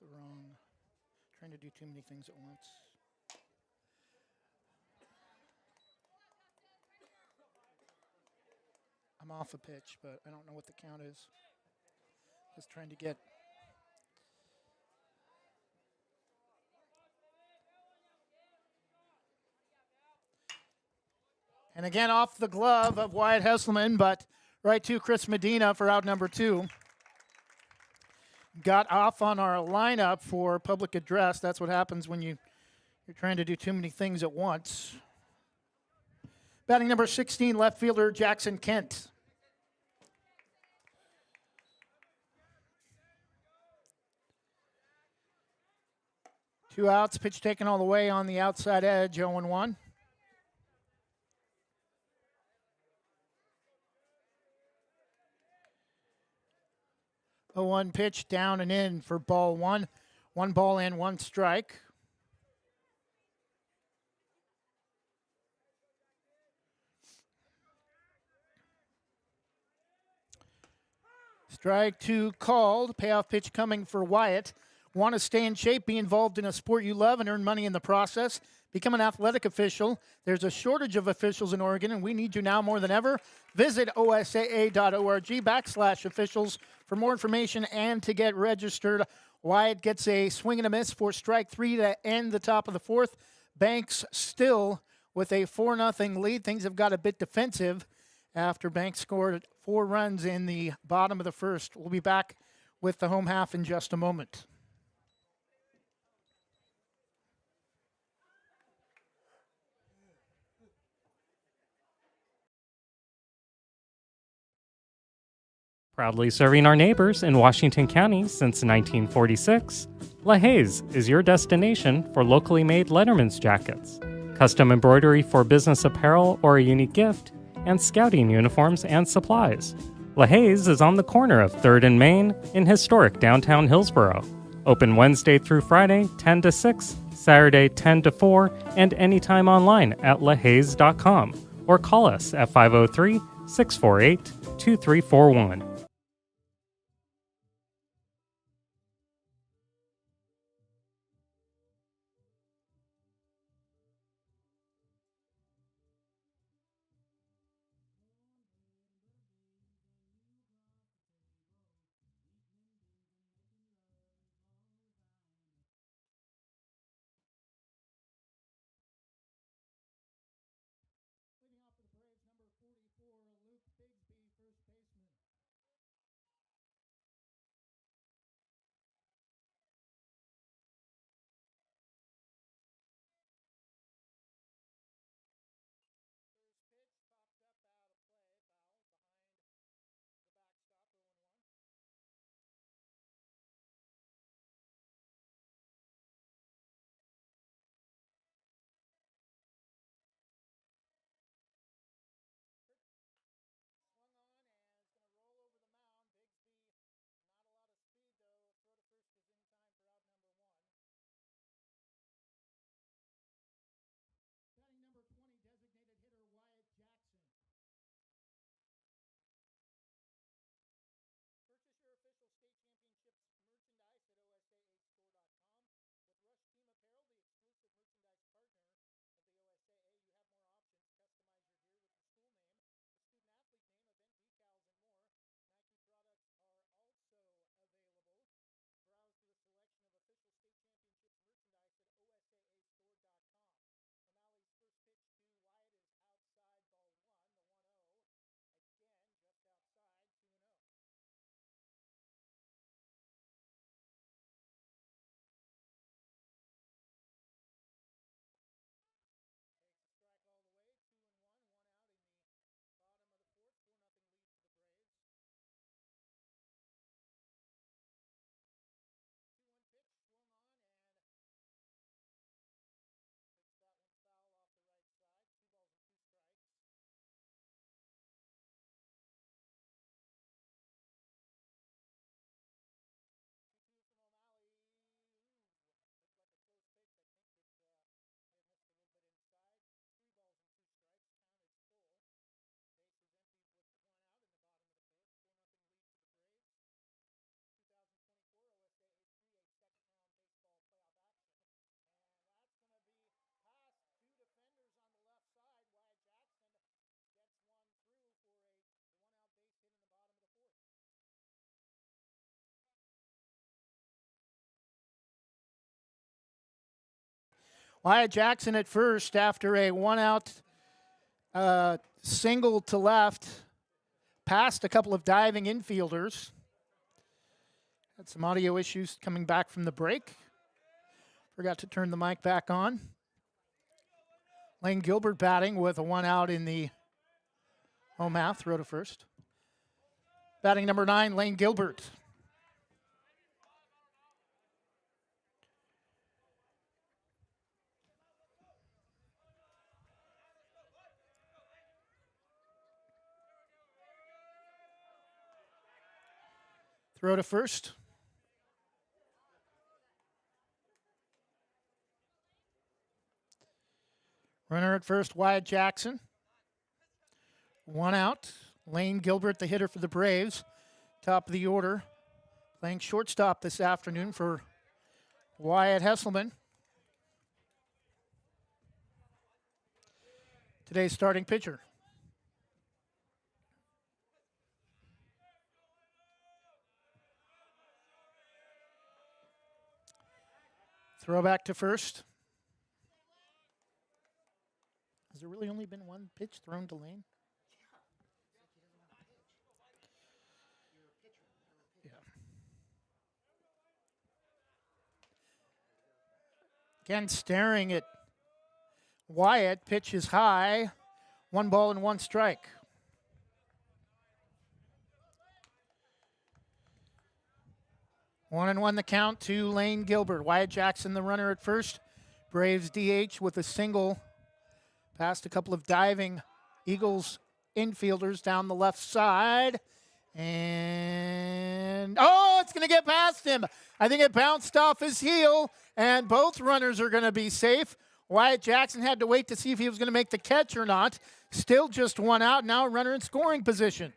The wrong. Trying to do too many things at once. I'm off a pitch, but I don't know what the count is. Just trying to get. And again, off the glove of Wyatt Hesselman, but right to Chris Medina for out number 2. Got off on our lineup for public address. That's what happens when you're trying to do too many things at once. Batting number 16, left fielder Jackson Kent. Two outs, pitch taken all the way on the outside edge, 0-1. A 1 pitch down and in for ball 1. 1 ball and 1 strike. Strike 2 called. Payoff pitch coming for Wyatt. Want to stay in shape, be involved in a sport you love, and earn money in the process? Become an athletic official. There's a shortage of officials in Oregon, and we need you now more than ever. Visit osaa.org/officials for more information and to get registered. Wyatt gets a swing and a miss for strike 3 to end the top of the fourth. Banks still with a 4-0 lead. Things have got a bit defensive after Banks scored 4 runs in the bottom of the first. We'll be back with the home half in just a moment. Proudly serving our neighbors in Washington County since 1946, LaHaye's is your destination for locally made Letterman's jackets, custom embroidery for business apparel or a unique gift, and scouting uniforms and supplies. LaHaye's is on the corner of 3rd and Main in historic downtown Hillsboro. Open Wednesday through Friday, 10 to 6, Saturday, 10 to 4, and anytime online at lahayes.com or call us at 503-648-2341. Wyatt Jackson at first after a 1-out single to left, past a couple of diving infielders. Had some audio issues coming back from the break. Forgot to turn the mic back on. Lane Gilbert batting with a 1-out in the home half, throw to first. Batting number 9, Lane Gilbert. Throw to first. Runner at first, Wyatt Jackson. 1 out. Lane Gilbert, the hitter for the Braves, Top of the order, playing shortstop this afternoon for Wyatt Hesselman. Today's starting pitcher. Throw back to first. Has there really only been one pitch thrown to Lane? Yeah. Again, staring at Wyatt. Pitch is high. 1 ball and 1 strike. One and 1 the count to Lane Gilbert. Wyatt Jackson, the runner at first. Braves DH with a single. Past a couple of diving Eagles infielders down the left side. And, oh, it's going to get past him. I think it bounced off his heel, and both runners are going to be safe. Wyatt Jackson had to wait to see if he was going to make the catch or not. Still just 1 out, now a runner in scoring position.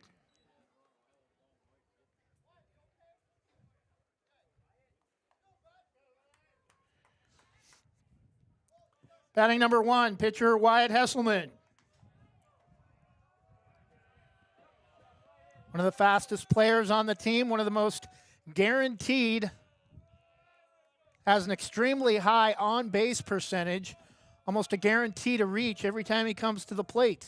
Batting number 1, pitcher Wyatt Hesselman. One of the fastest players on the team, one of the most guaranteed, has an extremely high on-base percentage, almost a guarantee to reach every time he comes to the plate.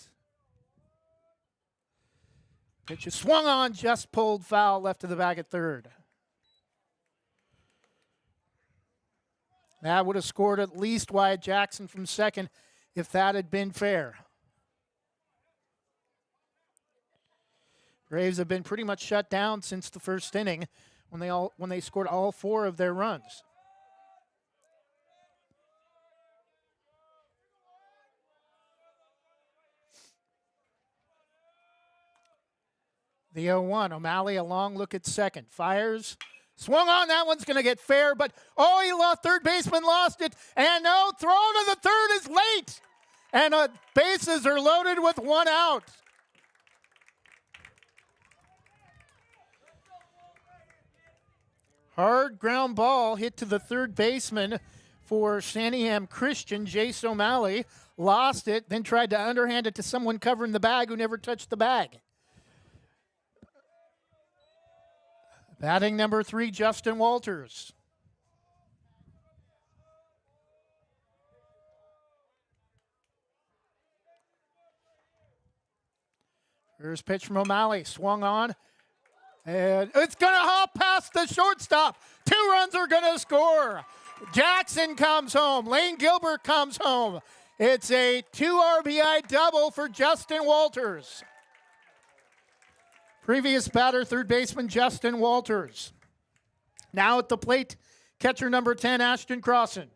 Pitch is swung on, just pulled foul, left to the bag at third. That would have scored at least Wyatt Jackson from second if that had been fair. Braves have been pretty much shut down since the first inning when they scored all 4 of their runs. The 0-1, O'Malley, a long look at second. Fires, swung on, that one's going to get fair, but oh, he lost, third baseman lost it, and no, throw to the third is late, and bases are loaded with 1 out. Hard ground ball hit to the third baseman for Santiam Christian. Jace O'Malley lost it, then tried to underhand it to someone covering the bag who never touched the bag. Batting number 3, Justin Walters. Here's pitch from O'Malley, swung on. And it's going to hop past the shortstop. 2 runs are going to score. Jackson comes home. Lane Gilbert comes home. It's a 2 RBI double for Justin Walters. Previous batter, third baseman Justin Walters. Now at the plate, catcher number 10, Ashton Crossan.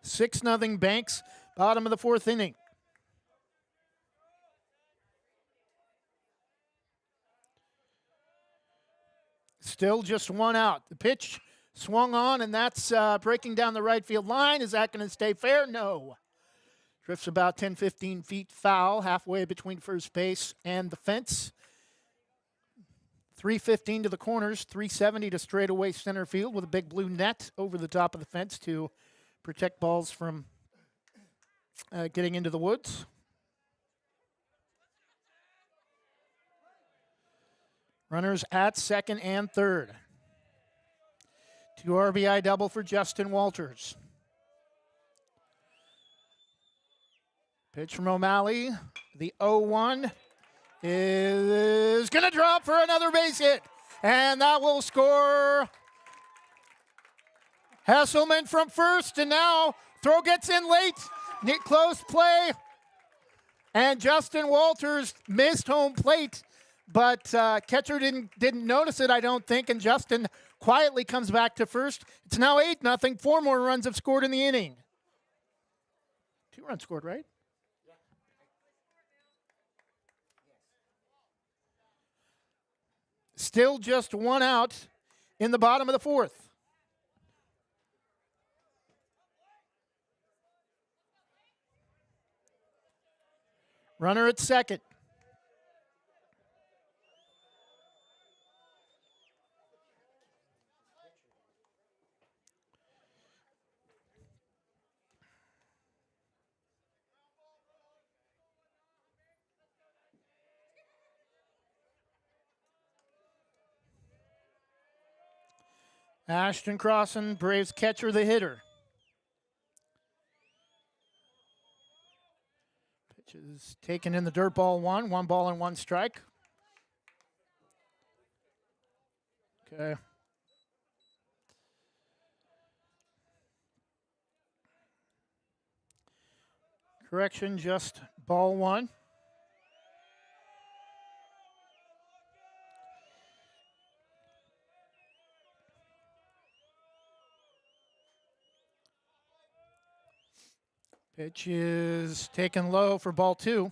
Six nothing Banks, bottom of the 4th inning. Still just 1 out. The pitch swung on, and that's breaking down the right field line. Is that going to stay fair? No. Drifts about 10, 15 feet foul, halfway between first base and the fence. 315 to the corners, 370 to straightaway center field with a big blue net over the top of the fence to protect balls from getting into the woods. Runners at second and third. 2 RBI double for Justin Walters. Pitch from O'Malley. The 0-1 is going to drop for another base hit. And that will score Hesselman from first. And now throw gets in late. Close play. And Justin Walters missed home plate. But catcher didn't notice it, I don't think. And Justin quietly comes back to first. It's now 8-0. 4 more runs have scored in the inning. 2 runs scored, right? Still just 1 out in the bottom of the 4th. Runner at second. Ashton Crossan, Braves catcher, the hitter. Pitch is taken in the dirt, ball one. 1 ball and 1 strike. Okay. Correction, just ball 1. Pitch is taken low for ball 2.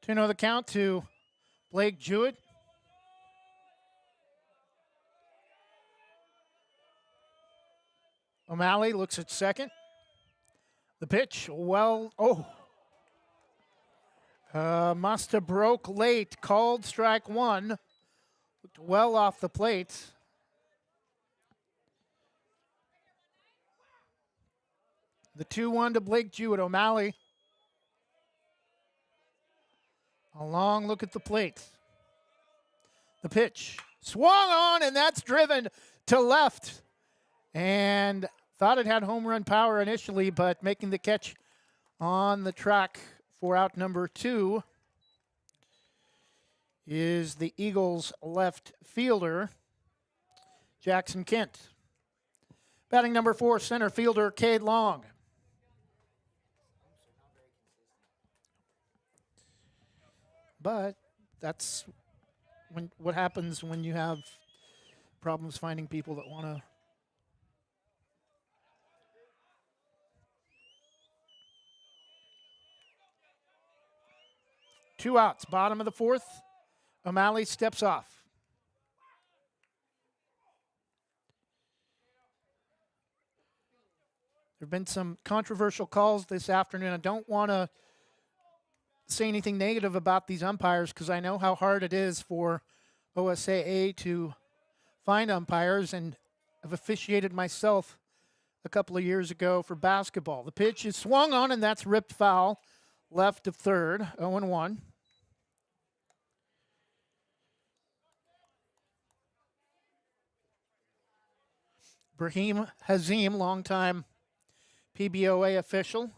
To know the count to Blake Jewett. O'Malley looks at second. The pitch, must have broke late. Called strike 1. Looked well off the plate. The 2-1 to Blake Jewett. O'Malley. A long look at the plate. The pitch. Swung on, and that's driven to left. And thought it had home run power initially, but making the catch on the track for out number 2 is the Eagles' left fielder, Jackson Kent. Batting number 4, center fielder, Cade Long. But that's what happens when you have problems finding people that want to. Two outs, bottom of the 4th. O'Malley steps off. There have been some controversial calls this afternoon. I don't want to say anything negative about these umpires because I know how hard it is for OSAA to find umpires, and I've officiated myself a couple of years ago for basketball. The pitch is swung on, and that's ripped foul. Left of third, 0-1. Brahim Hazim, longtime PBOA official,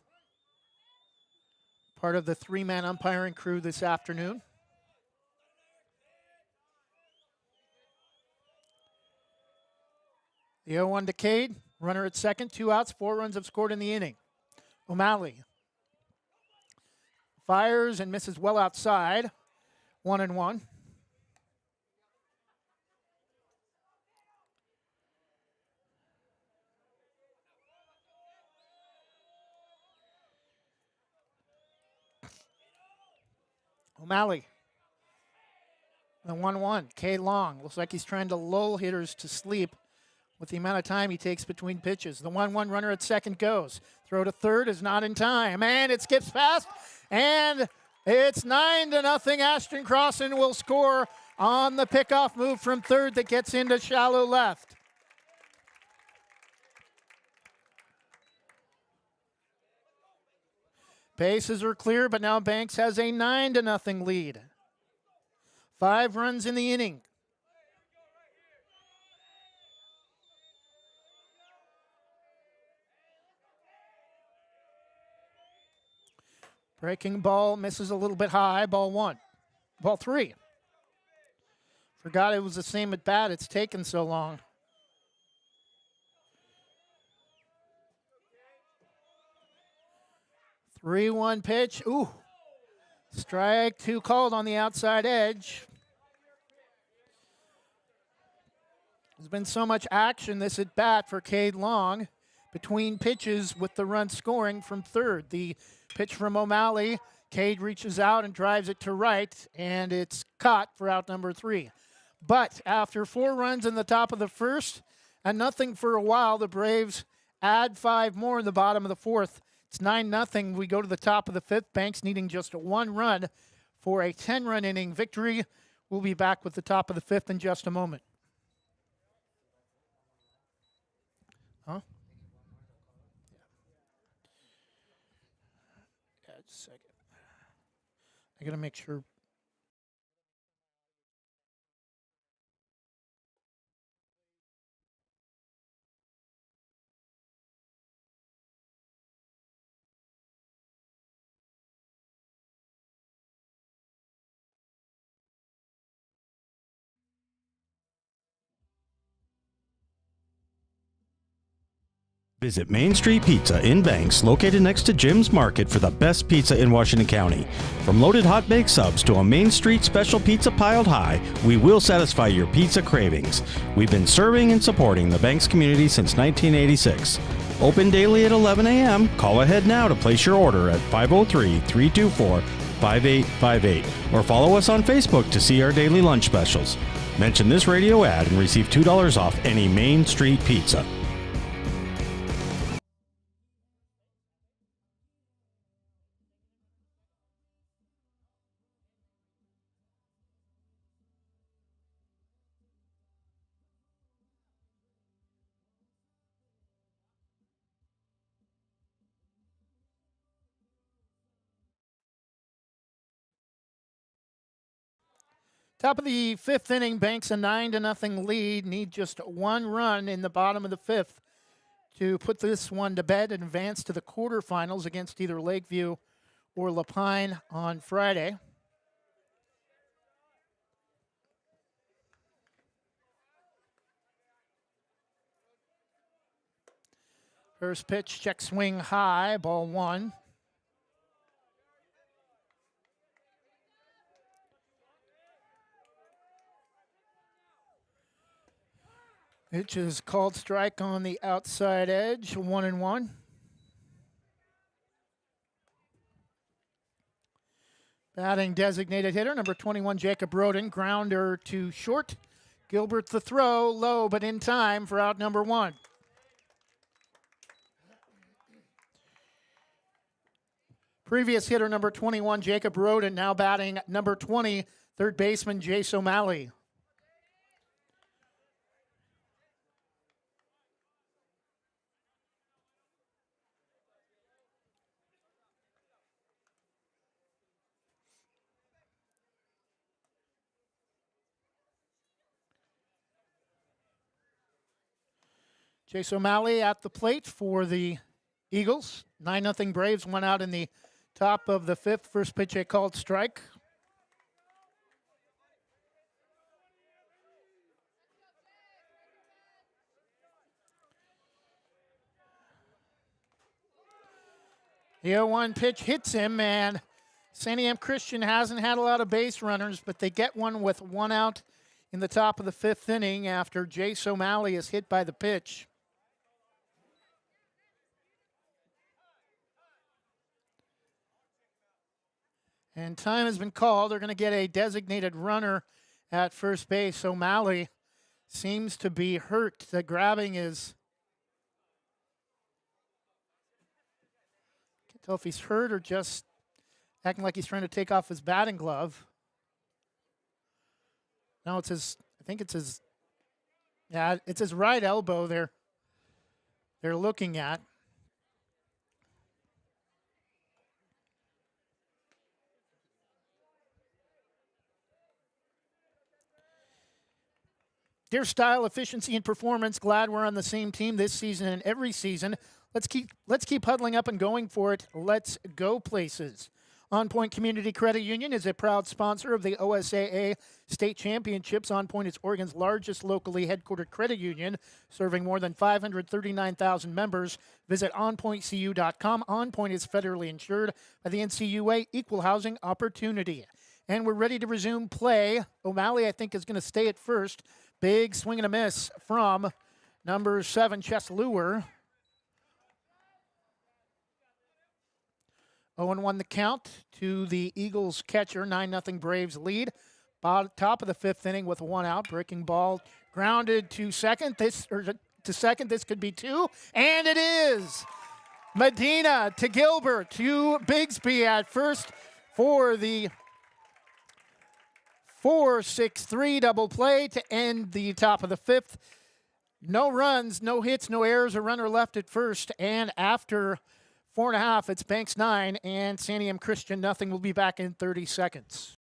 part of the 3-man umpiring crew this afternoon. The 0-1 to Cade, runner at second, 2 outs, 4 runs have scored in the inning. O'Malley fires and misses well outside, 1-1. O'Malley, the 1-1. K. Long looks like he's trying to lull hitters to sleep with the amount of time he takes between pitches. The 1-1 runner at second goes. Throw to third is not in time, and it skips past, and it's 9-0. Ashton Crossan will score on the pickoff move from third that gets into shallow left. Bases are clear, but now Banks has a 9-0 lead. 5 runs in the inning. Breaking ball misses a little bit high. Ball 1. Ball 3. Forgot it was the same at bat. It's taken so long. Three 3-1 pitch. Ooh. Strike 2 called on the outside edge. There's been so much action this at bat for Cade Long between pitches with the run scoring from third. The pitch from O'Malley. Cade reaches out and drives it to right, and it's caught for out number 3. But after 4 runs in the top of the first and nothing for a while, the Braves add 5 more in the bottom of the fourth. It's 9-0. We go to the top of the fifth. Banks needing just 1 run for a 10-run inning victory. We'll be back with the top of the fifth in just a moment. Huh? Yeah, just a second. I got to make sure. Visit Main Street Pizza in Banks, located next to Jim's Market, for the best pizza in Washington County. From loaded hot baked subs to a Main Street special pizza piled high, we will satisfy your pizza cravings. We've been serving and supporting the Banks community since 1986. Open daily at 11 a.m. Call ahead now to place your order at 503-324-5858 or follow us on Facebook to see our daily lunch specials. Mention this radio ad and receive $2 off any Main Street pizza. Top of the fifth inning, Banks a 9-0 lead. Need just 1 run in the bottom of the fifth to put this one to bed and advance to the quarterfinals against either Lakeview or Lapine on Friday. First pitch, check swing high, ball 1. Pitch is called strike on the outside edge, 1-1. Batting designated hitter, number 21, Jacob Roden. Grounder to short. Gilbert the throw, low but in time for out number 1. Previous hitter, number 21, Jacob Roden, now batting number 20, third baseman Jace O'Malley. Jace O'Malley at the plate for the Eagles. 9-0 Braves, 1 out in the top of the fifth. First pitch, a called strike. The 0-1 pitch hits him, and Santiam Christian hasn't had a lot of base runners, but they get one with 1 out in the top of the fifth inning after Jace O'Malley is hit by the pitch. And time has been called. They're going to get a designated runner at first base. O'Malley seems to be hurt. The grabbing is... Can't tell if he's hurt or just acting like he's trying to take off his batting glove. No, it's his... I think it's his... Yeah, it's his right elbow they're looking at. Dear style, efficiency, and performance. Glad we're on the same team this season and every season. Let's keep huddling up and going for it. Let's go places. On Point Community Credit Union is a proud sponsor of the OSAA State Championships. On Point is Oregon's largest locally headquartered credit union, serving more than 539,000 members. Visit onpointcu.com. On Point is federally insured by the NCUA Equal Housing Opportunity. And we're ready to resume play. O'Malley, I think, is going to stay at first. Big swing and a miss from number 7, Chess Lure. 0-1 the count to the Eagles catcher. 9-0 Braves lead. Top of the fifth inning with one out. Breaking ball grounded to second. To second. This could be two, and it is. Medina to Gilbert to Bigsby at first for the 4-6-3 double play to end the top of the fifth. No runs, no hits, no errors, a runner left at first. And after 4.5, it's Banks 9 and Santiam Christian nothing. We'll be back in 30 seconds.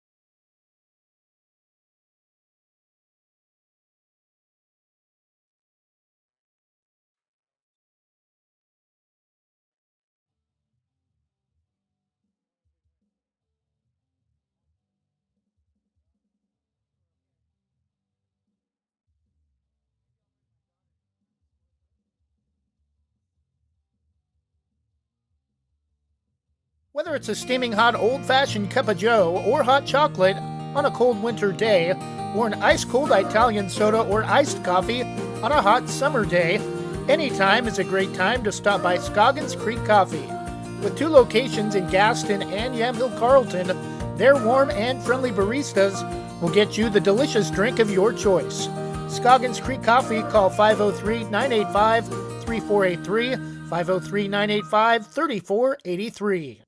Whether it's a steaming hot old-fashioned cup of joe or hot chocolate on a cold winter day, or an ice-cold Italian soda or iced coffee on a hot summer day, anytime is a great time to stop by Scoggins Creek Coffee. With 2 locations in Gaston and Yamhill Carlton, their warm and friendly baristas will get you the delicious drink of your choice. Scoggins Creek Coffee, call 503-985-3483, 503-985-3483.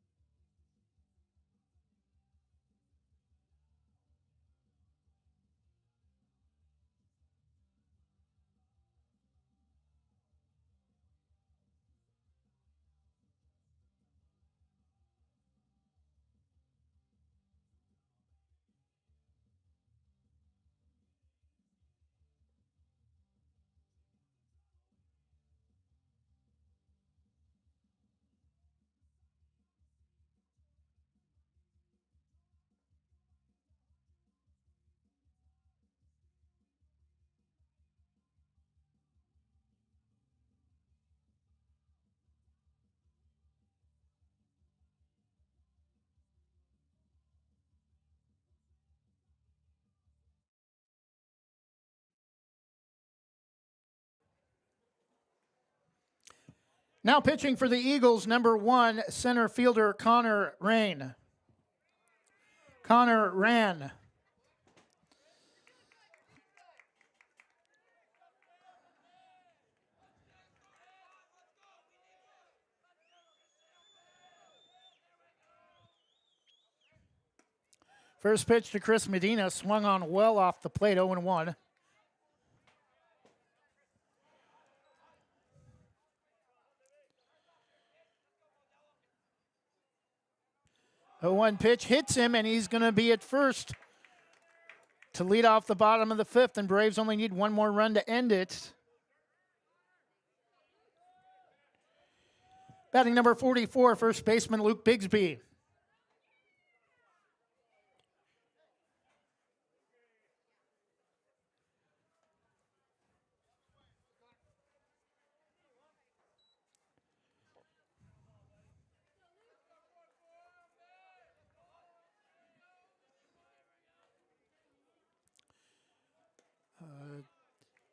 Now pitching for the Eagles, number 1, center fielder Connor Rain. Connor ran. First pitch to Chris Medina, swung on well off the plate, 0-1. The 1 pitch hits him, and he's going to be at first to lead off the bottom of the fifth, and Braves only need one more run to end it. Batting number 44, first baseman Luke Bigsby.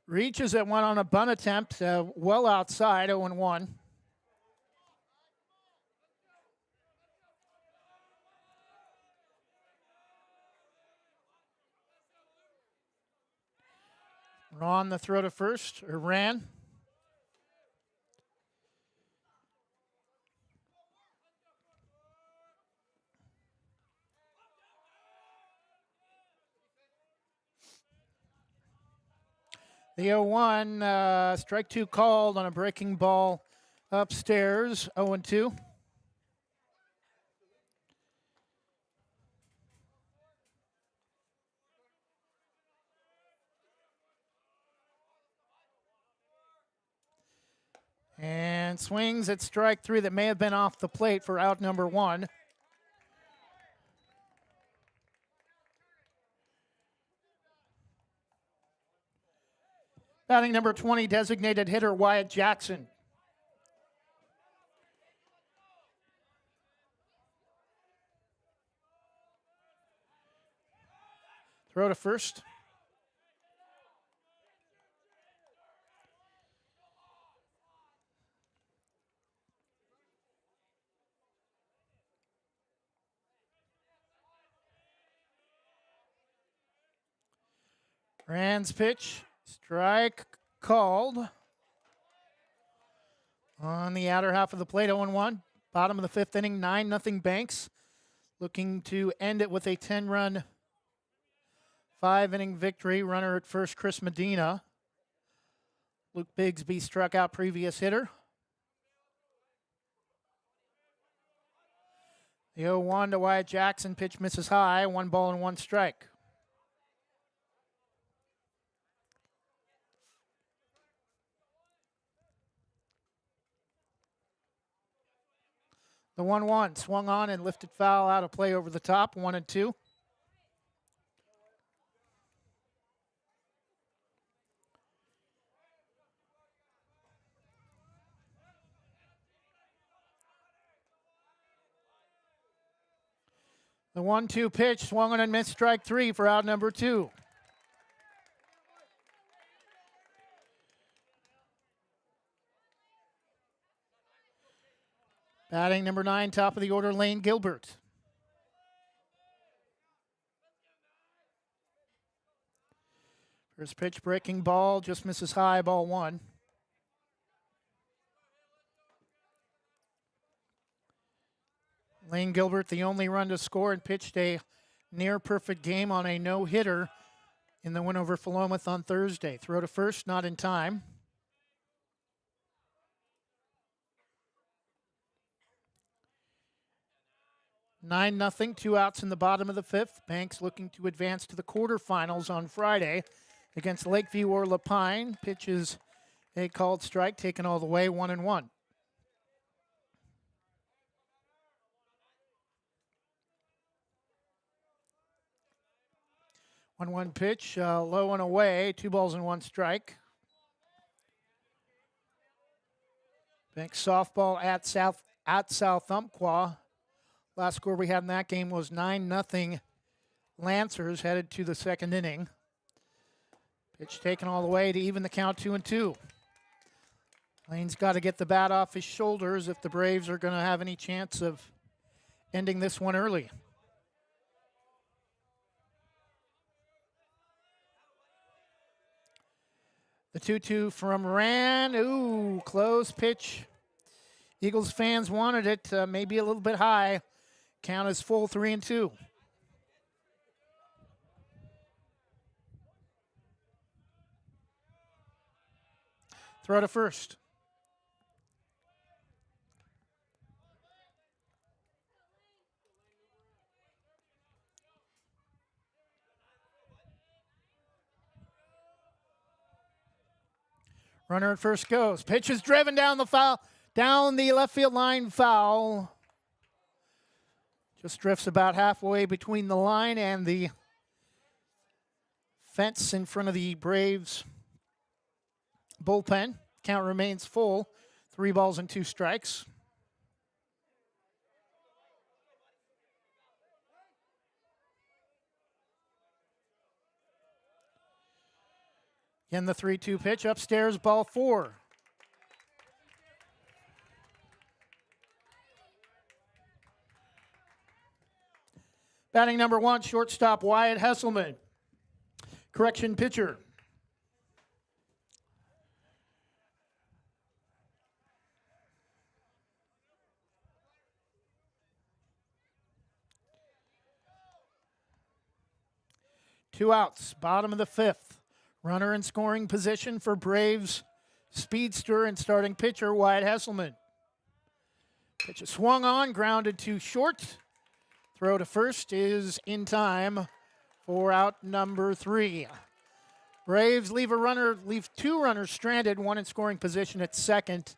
Reaches at one on a bunt attempt, well outside, 0-1. On the throw to first, or ran. The 0-1, strike 2 called on a breaking ball upstairs, 0-2. And swings at strike 3 that may have been off the plate for out number 1. Batting number 20, designated hitter Wyatt Jackson. Throw to first. Rand's pitch, strike called on the outer half of the plate, 0-1. Bottom of the fifth inning, 9-0 Banks. Looking to end it with a 10-run, 5-inning victory. Runner at first, Chris Medina. Luke Bigsby struck out previous hitter. The 0-1 to Wyatt Jackson. Pitch misses high. 1 ball and 1 strike. The 1-1 swung on and lifted foul out of play over the top. 1-2. The 1-2 pitch swung on and missed, strike 3 for out number 2. Batting number 9, top of the order, Lane Gilbert. First pitch, breaking ball, just misses high, ball 1. Lane Gilbert, the only run to score, and pitched a near-perfect game on a no-hitter in the win over Philomath on Thursday. Throw to first, not in time. Nine nothing, 2 outs in the bottom of the fifth. Banks looking to advance to the quarterfinals on Friday against Lakeview or Lapine. Pitches a called strike, taken all the way, 1-1. 1-1 pitch, low and away, 2 balls and 1 strike. Banks softball at South Umpqua. Last score we had in that game was 9-0 Lancers, headed to the second inning. Pitch taken all the way to even the count, 2-2. Lane's got to get the bat off his shoulders if the Braves are going to have any chance of ending this one early. The 2-2 from Rand. Ooh, close pitch. Eagles fans wanted it, maybe a little bit high. Count is full, 3-2. Throw to first. Runner at first goes. Pitch is driven down the left field line, foul. Just drifts about halfway between the line and the fence in front of the Braves bullpen. Count remains full. 3 balls and 2 strikes. Again, the 3-2 pitch, upstairs, ball 4. Batting number 1, shortstop Wyatt Hesselman. Correction pitcher. Two outs, bottom of the fifth. Runner in scoring position for Braves speedster and starting pitcher Wyatt Hesselman. Pitch is swung on, grounded to short. Throw to first is in time for out number 3. Braves leave 2 runners stranded, 1 in scoring position at second.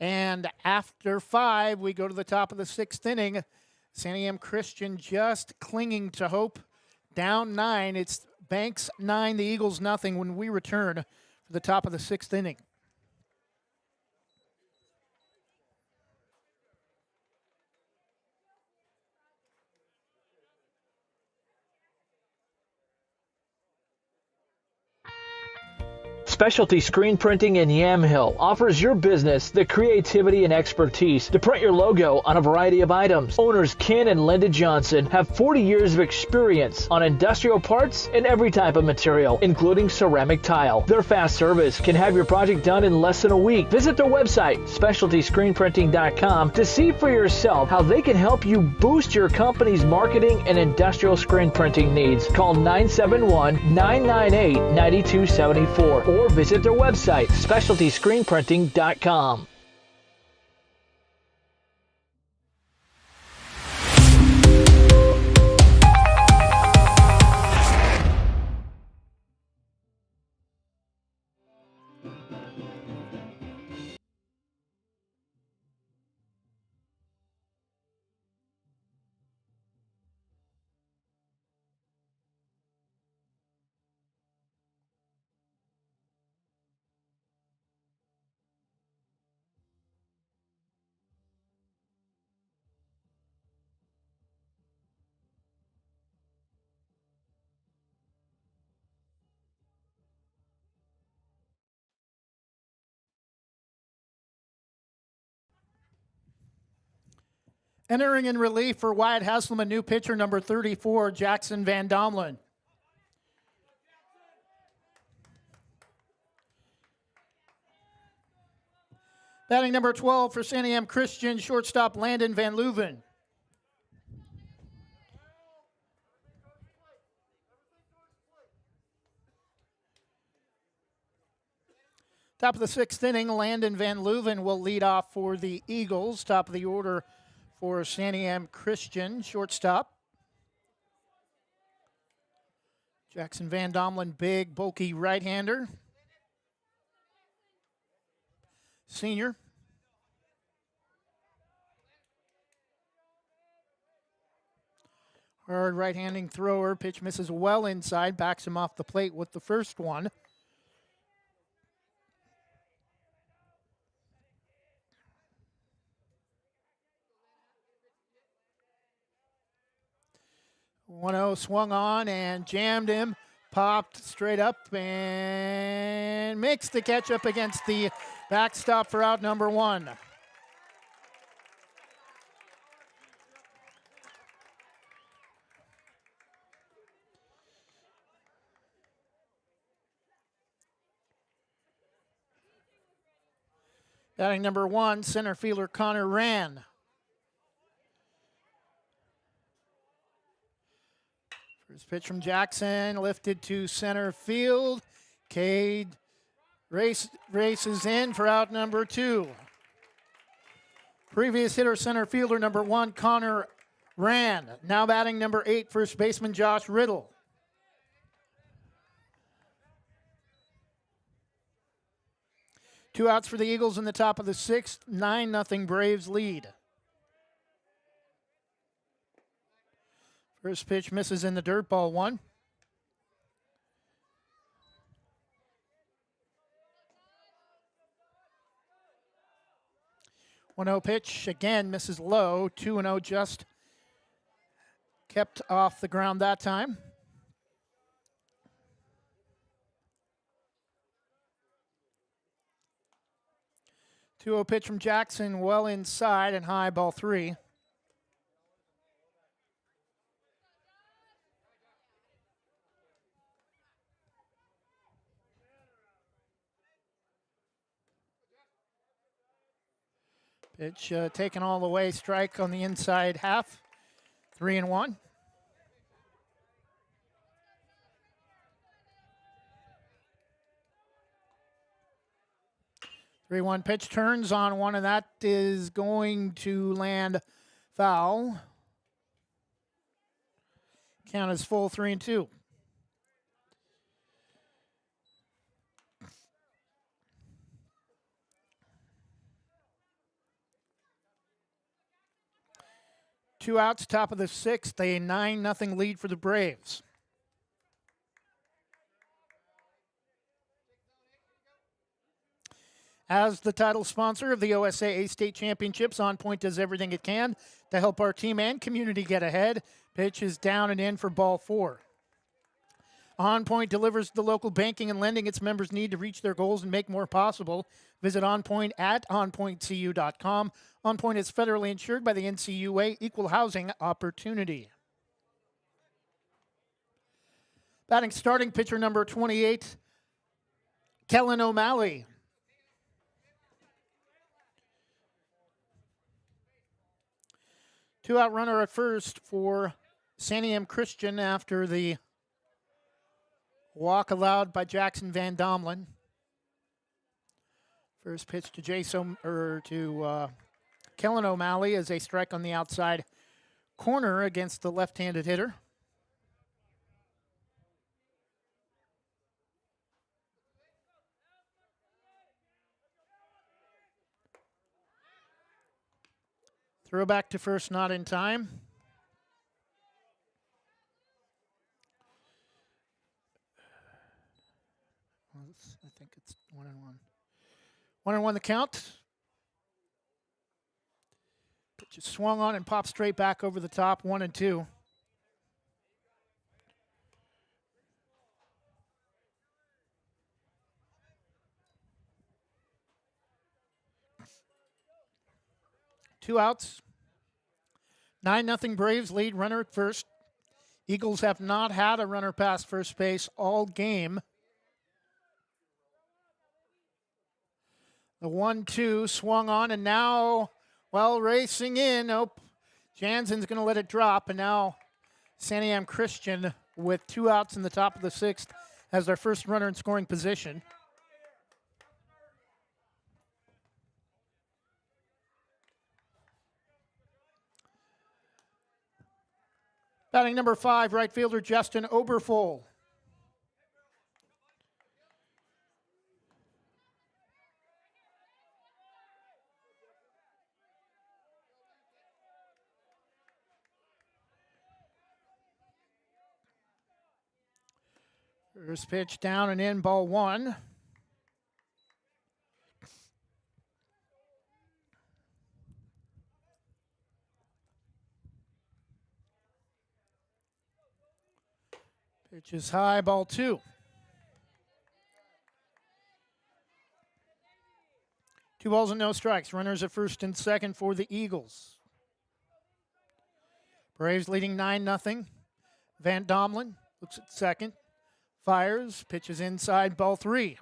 And after 5, we go to the top of the 6th inning. Santiam Christian just clinging to hope. Down 9. It's Banks 9, the Eagles nothing when we return for the top of the 6th inning. Specialty Screen Printing in Yamhill offers your business the creativity and expertise to print your logo on a variety of items. Owners Ken and Linda Johnson have 40 years of experience on industrial parts and every type of material, including ceramic tile. Their fast service can have your project done in less than a week. Visit their website, specialtyscreenprinting.com, to see for yourself how they can help you boost your company's marketing and industrial screen printing needs. Call 971-998-9274 or visit their website, specialtyscreenprinting.com. Entering in relief for Wyatt Hasselman, new pitcher number 34, Jackson Van Domelen. Batting number 12 for Santiam Christian, shortstop Landon Van Leuven. Top of the sixth inning, Landon Van Leuven will lead off for the Eagles. Top of the order for Santiam Christian, shortstop. Jackson Van Domelen, big, bulky right-hander. Senior. Hard right-handing thrower. Pitch misses well inside. Backs him off the plate with the first one. One-0 swung on and jammed him. Popped straight up and makes the catch up against the backstop for out number one. Batting number one, center fielder Connor Rand. First pitch from Jackson, lifted to center field. Cade races in for out number two. Previous hitter, center fielder number one, Connor Rand. Now batting number 8, first baseman Josh Riddle. Two outs for the Eagles in the top of the sixth. 9-0 Braves lead. First pitch misses in the dirt, ball one. One-0 pitch, again misses low. 2-0 just kept off the ground that time. Two-0 pitch from Jackson, well inside and high, ball three. Pitch taken all the way, strike on the inside half. 3-1. 3-1 pitch, turns on one, and that is going to land foul. Count is full, 3-2. Two outs, top of the sixth, a 9-0 lead for the Braves. As the title sponsor of the OSAA State Championships, On Point does everything it can to help our team and community get ahead. Pitch is down and in for ball four. On Point delivers the local banking and lending its members need to reach their goals and make more possible. Visit On Point at onpointcu.com. On Point is federally insured by the NCUA, Equal Housing Opportunity. Batting starting pitcher number 28, Kellen O'Malley. Two-out runner at first for Santiam Christian after the walk allowed by Jackson Van Domelen. First pitch to Kellen O'Malley as a strike on the outside corner against the left-handed hitter. Throw back to first, not in time. I think it's 1-1. 1-1 the count. Pitch is swung on and popped straight back over the top, 1-2. Two outs. 9-0 Braves lead, runner at first. Eagles have not had a runner past first base all game. The 1-2 swung on, and now, well, racing in. Oh, Jansen's going to let it drop, and now Santiam Christian with 2 outs in the top of the 6th has their first runner in scoring position. Batting number 5, right fielder Justin Oberfohl. First pitch down and in, ball 1. Pitch is high, ball 2. 2 balls and no strikes. Runners at first and second for the Eagles. Braves leading 9-0. Van Domelen looks at second. Fires, pitches inside, ball 3.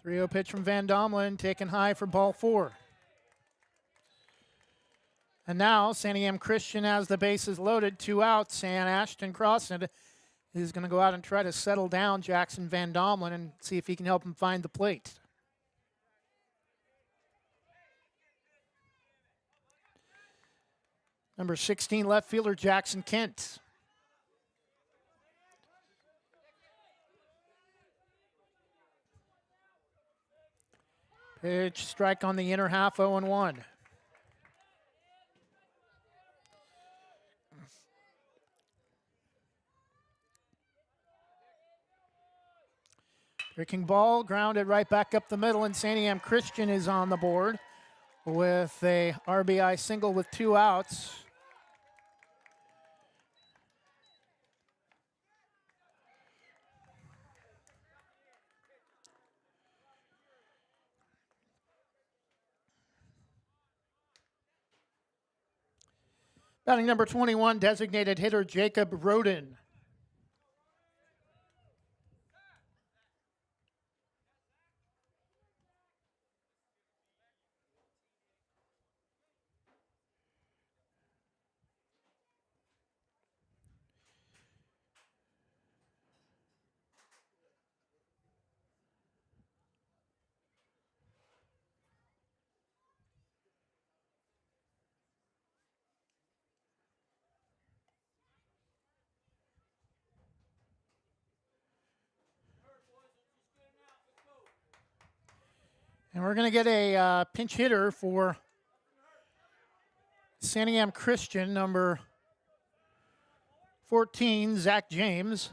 Three-0 pitch from Van Domelen, taken high for ball 4. And now Santiam Christian has the bases loaded, 2 outs, and Ashton Crossan is going to go out and try to settle down Jackson Van Domelen and see if he can help him find the plate. Number 16, left fielder Jackson Kent. Pitch, strike on the inner half, 0-1. Breaking ball, grounded right back up the middle, and Santiam Christian is on the board with a RBI single with 2 outs. Batting number 21, designated hitter Jacob Roden. And we're going to get a pinch hitter for Santiam Christian, number 14, Zach James.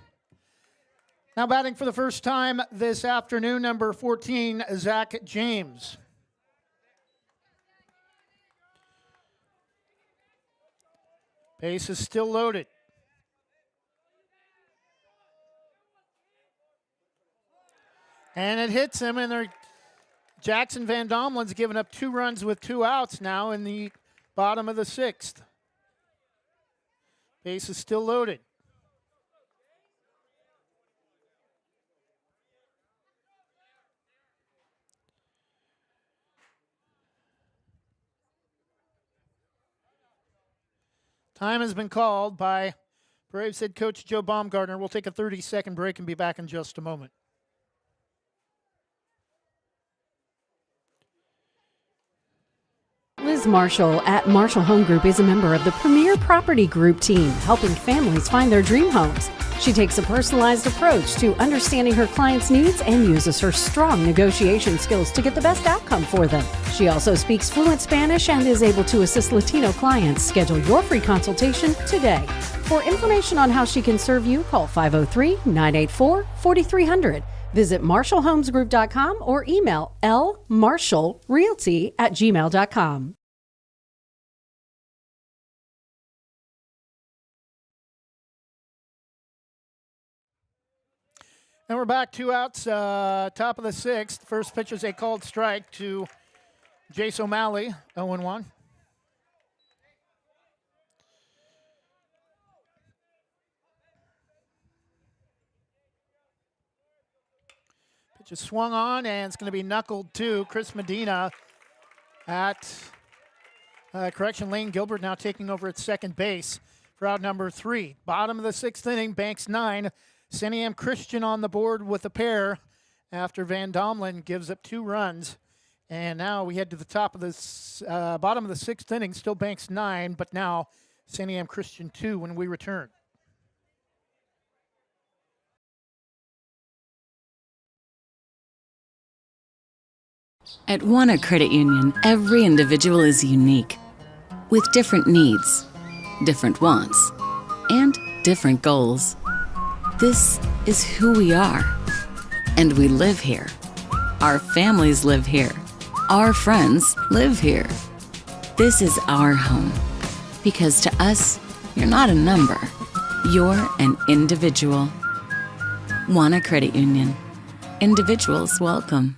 Now batting for the first time this afternoon, number 14, Zach James. Base is still loaded. And it hits him, and Jackson Van Domlin's given up 2 runs with 2 outs now in the bottom of the 6th. Base is still loaded. Time has been called by Braves head coach Joe Baumgartner. We'll take a 30-second break and be back in just a moment. Liz Marshall at Marshall Home Group is a member of the Premier Property Group team, helping families find their dream homes. She takes a personalized approach to understanding her clients' needs and uses her strong negotiation skills to get the best outcome for them. She also speaks fluent Spanish and is able to assist Latino clients. Schedule your free consultation today. For information on how she can serve you, call 503-984-4300. Visit MarshallHomesGroup.com or email lmarshallrealty@gmail.com. And we're back, 2 outs, top of the 6th. First pitch is a called strike to Jace O'Malley, 0-1. Pitch is swung on, and it's going to be knuckled to Chris Medina at Lane Gilbert now taking over at second base for out number 3. Bottom of the 6th inning, Banks 9. Santiam Christian on the board with a pair after Van Domlin gives up 2 runs. And now we head to the top of this bottom of the 6th inning, still Banks 9, but now Santiam Christian 2 when we return. At Wana Credit Union, every individual is unique, with different needs, different wants, and different goals. This is who we are, and we live here. Our families live here. Our friends live here. This is our home, because to us, you're not a number. You're an individual. Wana Credit Union. Individuals welcome.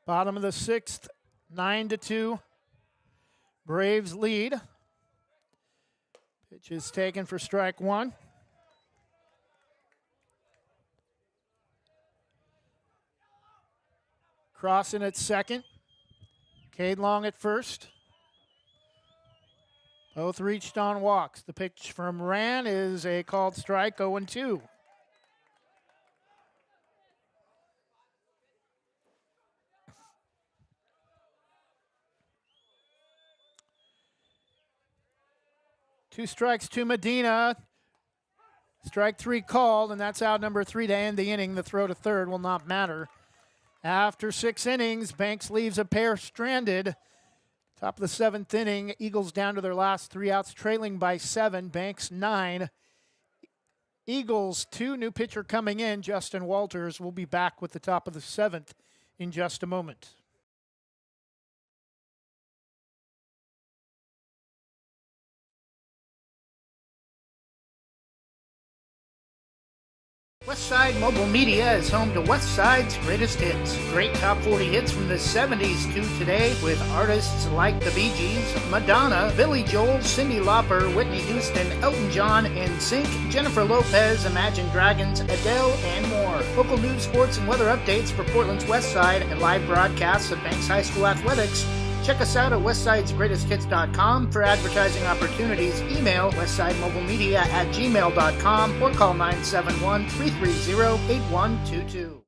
Bottom of the sixth, 9-2. Braves lead. Pitch is taken for strike one. Crossing at second. Cade Long at first. Both reached on walks. The pitch from Ran is a called strike, 0-2. Two strikes to Medina. Strike three called, and that's out number 3 to end the inning. The throw to third will not matter. After 6 innings, Banks leaves a pair stranded. Top of the 7th inning, Eagles down to their last 3 outs, trailing by 7. Banks 9. Eagles 2. New pitcher coming in, Justin Walters. Will be back with the top of the 7th in just a moment. Westside Mobile Media is home to Westside's greatest hits. Great top 40 hits from the 70s to today with artists like the Bee Gees, Madonna, Billy Joel, Cyndi Lauper, Whitney Houston, Elton John, NSYNC, Jennifer Lopez, Imagine Dragons, Adele, and more. Local news, sports, and weather updates for Portland's Westside and live broadcasts of Banks High School athletics. Check us out at westsidesgreatesthits.com for advertising opportunities. Email westsidemobilemedia@gmail.com or call 971-330-8122.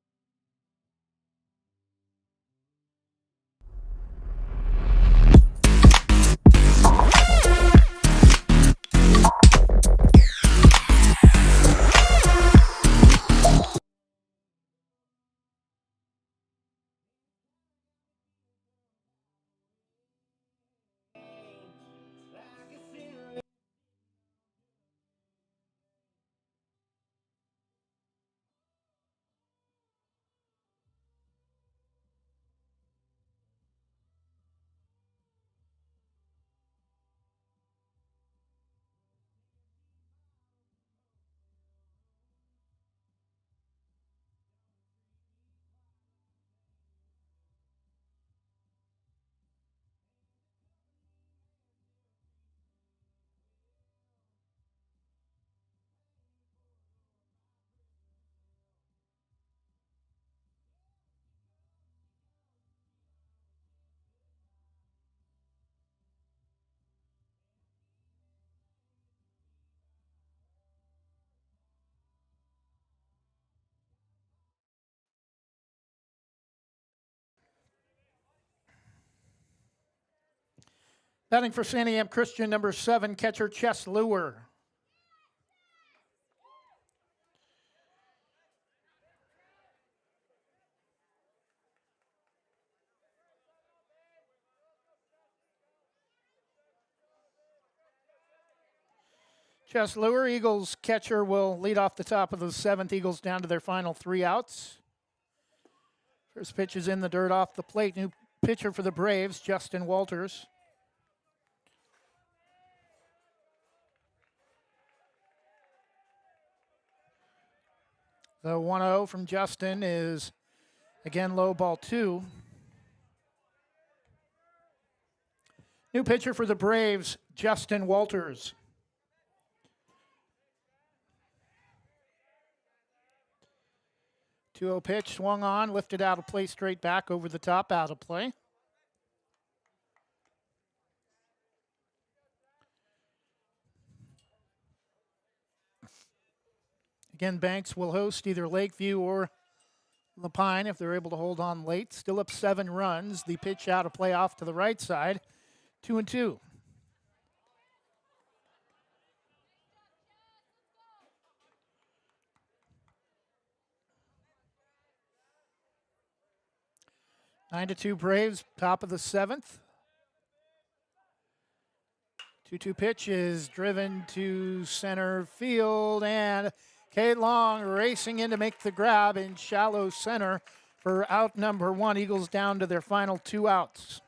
Batting for Santiam Christian, number 7, catcher Chess Lure. Chess Lure, Eagles catcher, will lead off the top of the 7th. Eagles down to their final 3 outs. First pitch is in the dirt off the plate. New pitcher for the Braves, Justin Walters. The 1-0 from Justin is, again, low ball 2. New pitcher for the Braves, Justin Walters. 2-0 pitch, swung on, lifted out of play, straight back, over the top, out of play. Again, Banks will host either Lakeview or Lapine if they're able to hold on late. Still up 7 runs. The pitch out of play off to the right side, 2-2. Nine to 2 Braves, top of the 7th. 2-2 pitch is driven to center field, and Cade Long racing in to make the grab in shallow center for out number 1. Eagles down to their final 2 outs.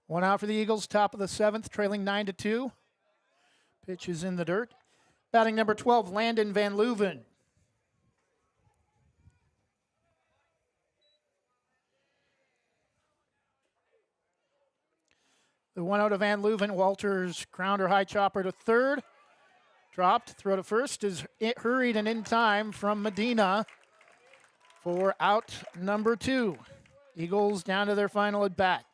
One out for the Eagles, top of the 7th, trailing 9-2. Pitch is in the dirt. Batting number 12, Landon Van Leuven. The one out of Van Leuven. Walters grounder high chopper to third. Dropped. Throw to first is hurried and in time from Medina for out number 2. Eagles down to their final at bat.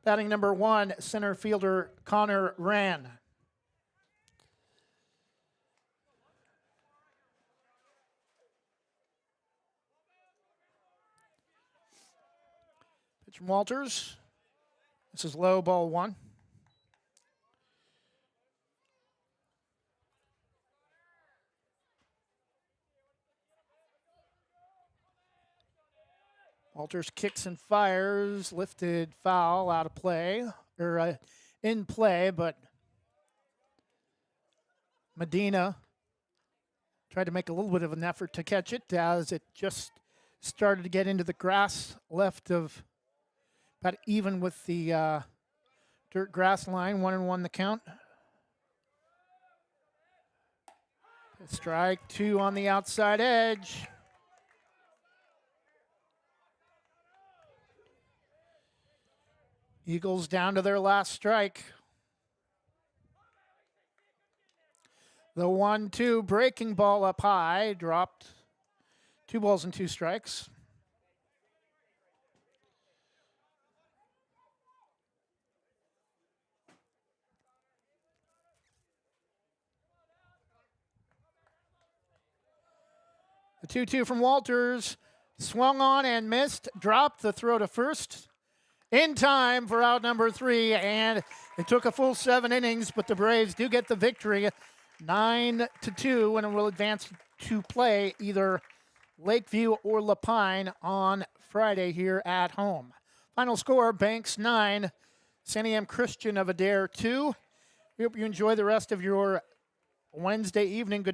Batting number 1, center fielder Connor Rand. Pitch from Walters. This is low, ball 1. Walters kicks and fires, lifted foul, out of play, or in play, but Medina tried to make a little bit of an effort to catch it as it just started to get into the grass left of about even with the dirt grass line. 1-1 the count. Strike 2 on the outside edge. Eagles down to their last strike. The 1-2 breaking ball up high, dropped. 2 balls and 2 strikes. The 2-2 from Walters, swung on and missed, dropped the throw to first. In time for out number 3, and it took a full 7 innings, but the Braves do get the victory, 9-2, and it will advance to play either Lakeview or Lapine on Friday here at home. Final score, Banks 9, Santiam Christian of Adair 2. We hope you enjoy the rest of your Wednesday evening. Good